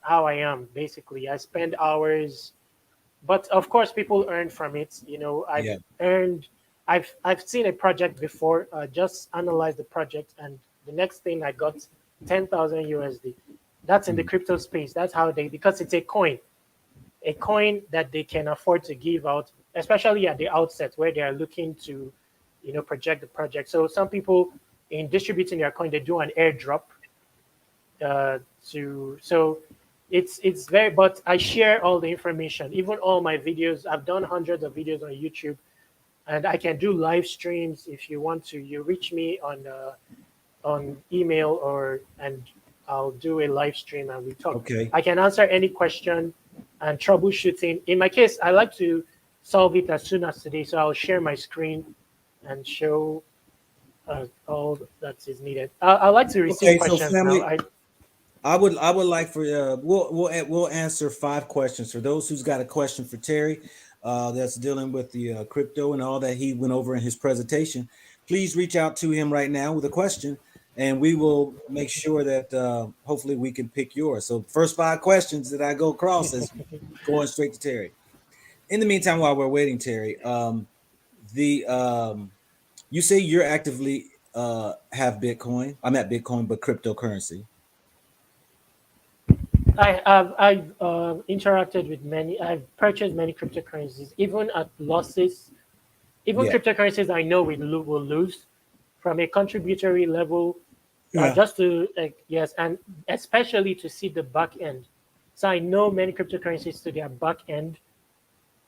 [SPEAKER 2] how I am basically. I spend hours, but of course, people earn from it.
[SPEAKER 1] yeah.
[SPEAKER 2] Earned. I've seen a project before. Just analyzed the project, and the next thing I got 10,000 USD. That's in the
[SPEAKER 1] Mm.
[SPEAKER 2] crypto space. That's how they, because it's a coin that they can afford to give out, especially at the outset where they are looking to, project the project. So some people, in distributing their coin, they do an airdrop to so it's very, but I share all the information, even all my videos. I've done hundreds of videos on YouTube, and I can do live streams. If you want to, you reach me on email, or and I'll do a live stream and we talk.
[SPEAKER 1] Okay.
[SPEAKER 2] I can answer any question and troubleshooting. In my case, I like to solve it as soon as today, so I'll share my screen and show all that is needed. I like to receive
[SPEAKER 1] Okay. So,
[SPEAKER 2] questions now.
[SPEAKER 1] family, I would like for we'll answer 5 questions for those who's got a question for Terry, that's dealing with the crypto and all that he went over in his presentation. Please reach out to him right now with a question, and we will make sure that hopefully we can pick yours. So first 5 questions that I go across is going straight to Terry. In the meantime, while we're waiting, Terry, the you say you're actively have Bitcoin. I'm at Bitcoin, but cryptocurrency.
[SPEAKER 2] I've interacted with many. I've purchased many cryptocurrencies, even at losses. Even
[SPEAKER 1] Yeah.
[SPEAKER 2] cryptocurrencies I know will lose from a contributory level,
[SPEAKER 1] Yeah.
[SPEAKER 2] just to, like, yes, and especially to see the back end. So I know many cryptocurrencies to their back end,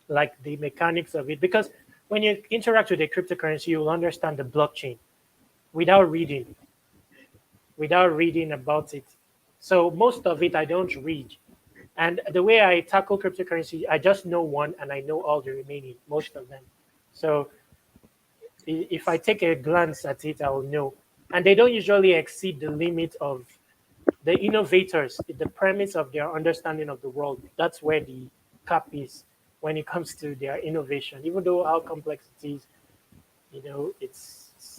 [SPEAKER 2] like the mechanics of it, because when you interact with a cryptocurrency, you will understand the blockchain without reading, about it. So most of it I don't read. And the way I tackle cryptocurrency, I just know one and I know all the remaining, most of them. So if I take a glance at it, I will know. And they don't usually exceed the limit of the innovators, the premise of their understanding of the world. That's where the cap is when it comes to their innovation. Even though how complex it is, they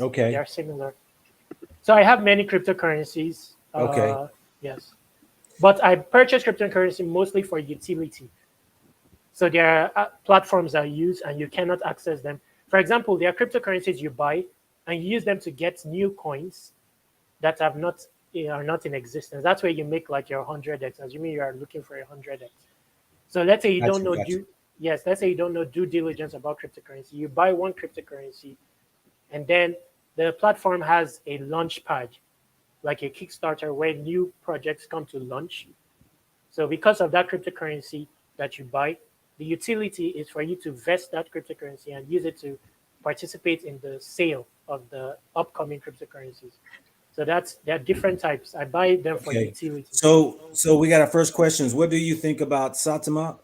[SPEAKER 1] Okay.
[SPEAKER 2] are similar. So I have many cryptocurrencies.
[SPEAKER 1] Okay.
[SPEAKER 2] Yes, but I purchase cryptocurrency mostly for utility. So there are platforms that use and you cannot access them. For example, there are cryptocurrencies you buy and you use them to get new coins that have not are not in existence. That's where you make like your 100x, assuming you are looking for a 100x. So let's say you
[SPEAKER 1] Got
[SPEAKER 2] don't
[SPEAKER 1] you.
[SPEAKER 2] know
[SPEAKER 1] Got you.
[SPEAKER 2] let's say you don't know due diligence about cryptocurrency. You buy one cryptocurrency, and then the platform has a launch pad, like a Kickstarter, where new projects come to launch. So because of that cryptocurrency that you buy, the utility is for you to vest that cryptocurrency and use it to participate in the sale of the upcoming cryptocurrencies. So that's there are different types. I buy them for
[SPEAKER 1] Okay.
[SPEAKER 2] utility.
[SPEAKER 1] So we got our first questions. What do you think about Saitama?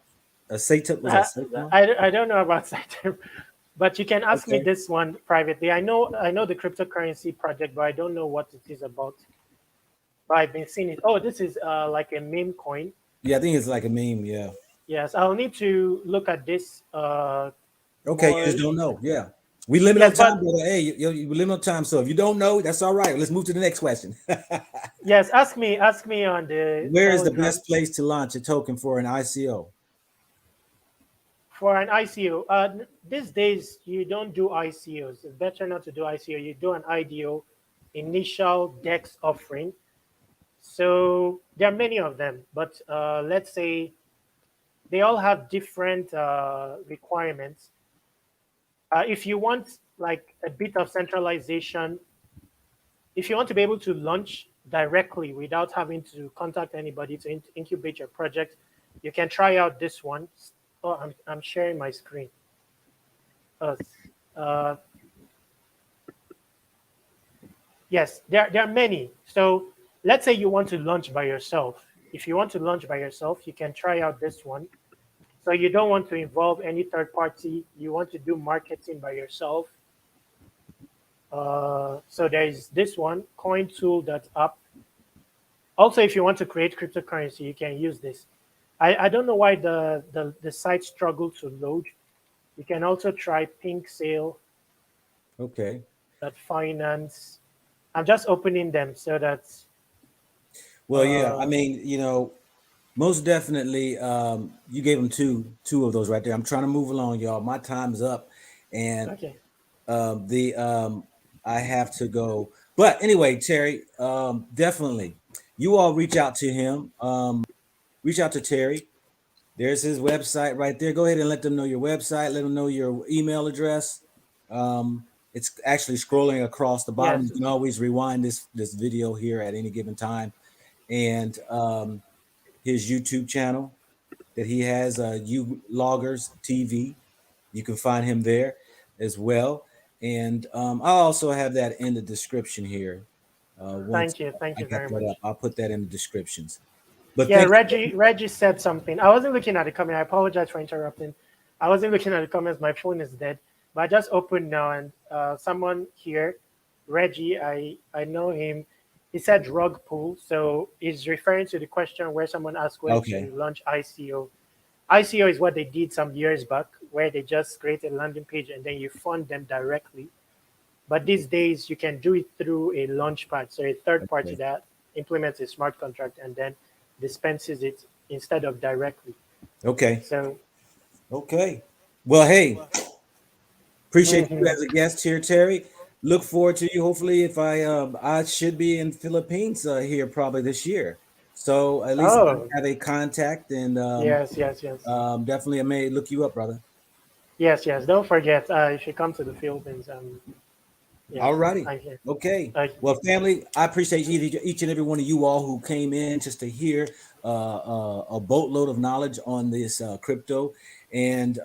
[SPEAKER 1] Satan was that
[SPEAKER 2] I,
[SPEAKER 1] Saitama?
[SPEAKER 2] I don't know about Saturn, but you can ask me
[SPEAKER 1] Okay.
[SPEAKER 2] this one privately. I know the cryptocurrency project, but I don't know what it is about. But I've been seeing it. Oh, this is like a meme coin.
[SPEAKER 1] Yeah, I think it's like a meme. Yeah.
[SPEAKER 2] Yes, I'll need to look at this
[SPEAKER 1] Okay, you
[SPEAKER 2] more
[SPEAKER 1] just don't
[SPEAKER 2] in
[SPEAKER 1] know.
[SPEAKER 2] depth.
[SPEAKER 1] Yeah. We limit on
[SPEAKER 2] Yes,
[SPEAKER 1] time,
[SPEAKER 2] but
[SPEAKER 1] brother. Hey, we limit on time. So if you don't know, that's all right. Let's move to the next question.
[SPEAKER 2] yes, ask me on the
[SPEAKER 1] Where is the
[SPEAKER 2] Telegram
[SPEAKER 1] best place to launch a token for an ICO?
[SPEAKER 2] for an ICO. These days, you don't do ICOs. It's better not to do ICO. You do an IDO, initial DEX offering. So there are many of them, but let's say they all have different requirements. If you want like a bit of centralization, if you want to be able to launch directly without having to contact anybody to incubate your project, you can try out this one. Oh, I'm sharing my screen. Uh, uh, yes, there are many. So let's say you want to launch by yourself. If you want to launch by yourself, you can try out this one. So you don't want to involve any third party. You want to do marketing by yourself. So there is this one, cointool.app. Also, if you want to create cryptocurrency, you can use this. I don't know why the site struggled to load. You can also try Pink Sale,
[SPEAKER 1] Okay.
[SPEAKER 2] that finance. I'm just opening them so that
[SPEAKER 1] Well, yeah. I
[SPEAKER 2] uh,
[SPEAKER 1] mean, most definitely. You gave them two of those right there. I'm trying to move along, y'all. My time's up, and
[SPEAKER 2] okay.
[SPEAKER 1] the I have to go. But anyway, Terry, definitely, you all reach out to him. Reach out to Terry. There's his website right there. Go ahead and let them know your website. Let them know your email address. It's actually scrolling across the bottom. You
[SPEAKER 2] Yes.
[SPEAKER 1] can always rewind this video here at any given time. And his YouTube channel that he has, U Loggers TV. You can find him there as well. And I'll also have that in the description here. Once
[SPEAKER 2] Thank you. Thank
[SPEAKER 1] I
[SPEAKER 2] you
[SPEAKER 1] got
[SPEAKER 2] very
[SPEAKER 1] that up,
[SPEAKER 2] much.
[SPEAKER 1] I'll put that in the descriptions. But
[SPEAKER 2] Yeah,
[SPEAKER 1] thank you.
[SPEAKER 2] Reggie said something. I wasn't looking at the comment. I apologize for interrupting. I wasn't looking at the comments. My phone is dead. But I just opened now, and someone here, Reggie, I know him. He said rug pull, so he's referring to the question where someone asked where
[SPEAKER 1] Okay.
[SPEAKER 2] to launch ICO. ICO is what they did some years back, where they just create a landing page and then you fund them directly. But these days, you can do it through a launchpad, so a third party
[SPEAKER 1] Okay.
[SPEAKER 2] that implements a smart contract and then dispenses it instead of directly.
[SPEAKER 1] Okay.
[SPEAKER 2] So,
[SPEAKER 1] Okay. Well, hey, appreciate you
[SPEAKER 2] mhm.
[SPEAKER 1] as a guest here, Terry. Look forward to you. Hopefully, if I should be in Philippines here probably this year. So at least
[SPEAKER 2] Oh,
[SPEAKER 1] I have a contact, and
[SPEAKER 2] yes, yes, yes,
[SPEAKER 1] definitely I may look you up, brother.
[SPEAKER 2] yes, yes. Don't forget, if you come to the Philippines,
[SPEAKER 1] All
[SPEAKER 2] yes,
[SPEAKER 1] righty.
[SPEAKER 2] I'm here.
[SPEAKER 1] Okay.
[SPEAKER 2] Uh,
[SPEAKER 1] Well, family, I appreciate each and every one of you all who came in just to hear a boatload of knowledge on this crypto. And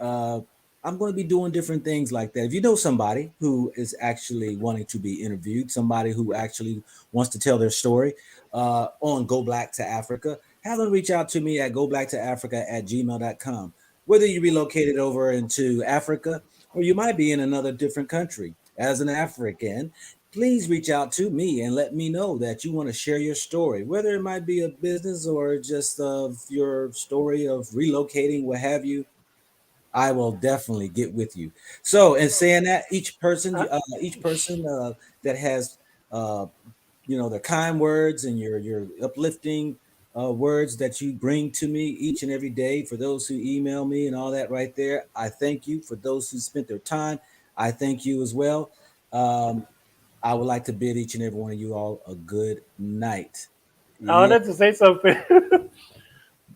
[SPEAKER 1] I'm going to be doing different things like that. If you know somebody who is actually wanting to be interviewed, somebody who actually wants to tell their story on Go Black to Africa, have them reach out to me at goblacktoafrica@gmail.com. Whether you relocated over into Africa or you might be in another different country. As an African, please reach out to me and let me know that you want to share your story, whether it might be a business or just of your story of relocating, what have you. I will definitely get with you. So, in saying that,
[SPEAKER 2] uh,
[SPEAKER 1] each person that has uh, the kind words and your uplifting words that you bring to me each and every day, for those who email me and all that right there, I thank you. For those who spent their time, I thank you as well. um, I would like to bid each and every one of you all a good night.
[SPEAKER 2] I
[SPEAKER 1] Yeah,
[SPEAKER 2] wanted to say something.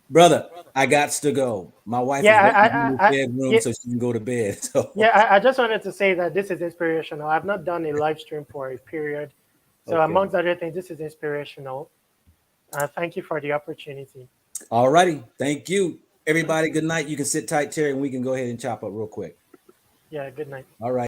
[SPEAKER 1] brother, I got to go. My wife
[SPEAKER 2] Yeah,
[SPEAKER 1] is waiting in the bedroom
[SPEAKER 2] yeah,
[SPEAKER 1] so she can go to bed. So
[SPEAKER 2] yeah. I just wanted to say that this is inspirational. I've not done a live stream for a period, so
[SPEAKER 1] okay.
[SPEAKER 2] amongst other things, this is inspirational. Thank you for the opportunity.
[SPEAKER 1] All righty. Thank you. Everybody, good night. You can sit tight, Terry, and we can go ahead and chop up real quick.
[SPEAKER 2] Yeah, good night.
[SPEAKER 1] All right.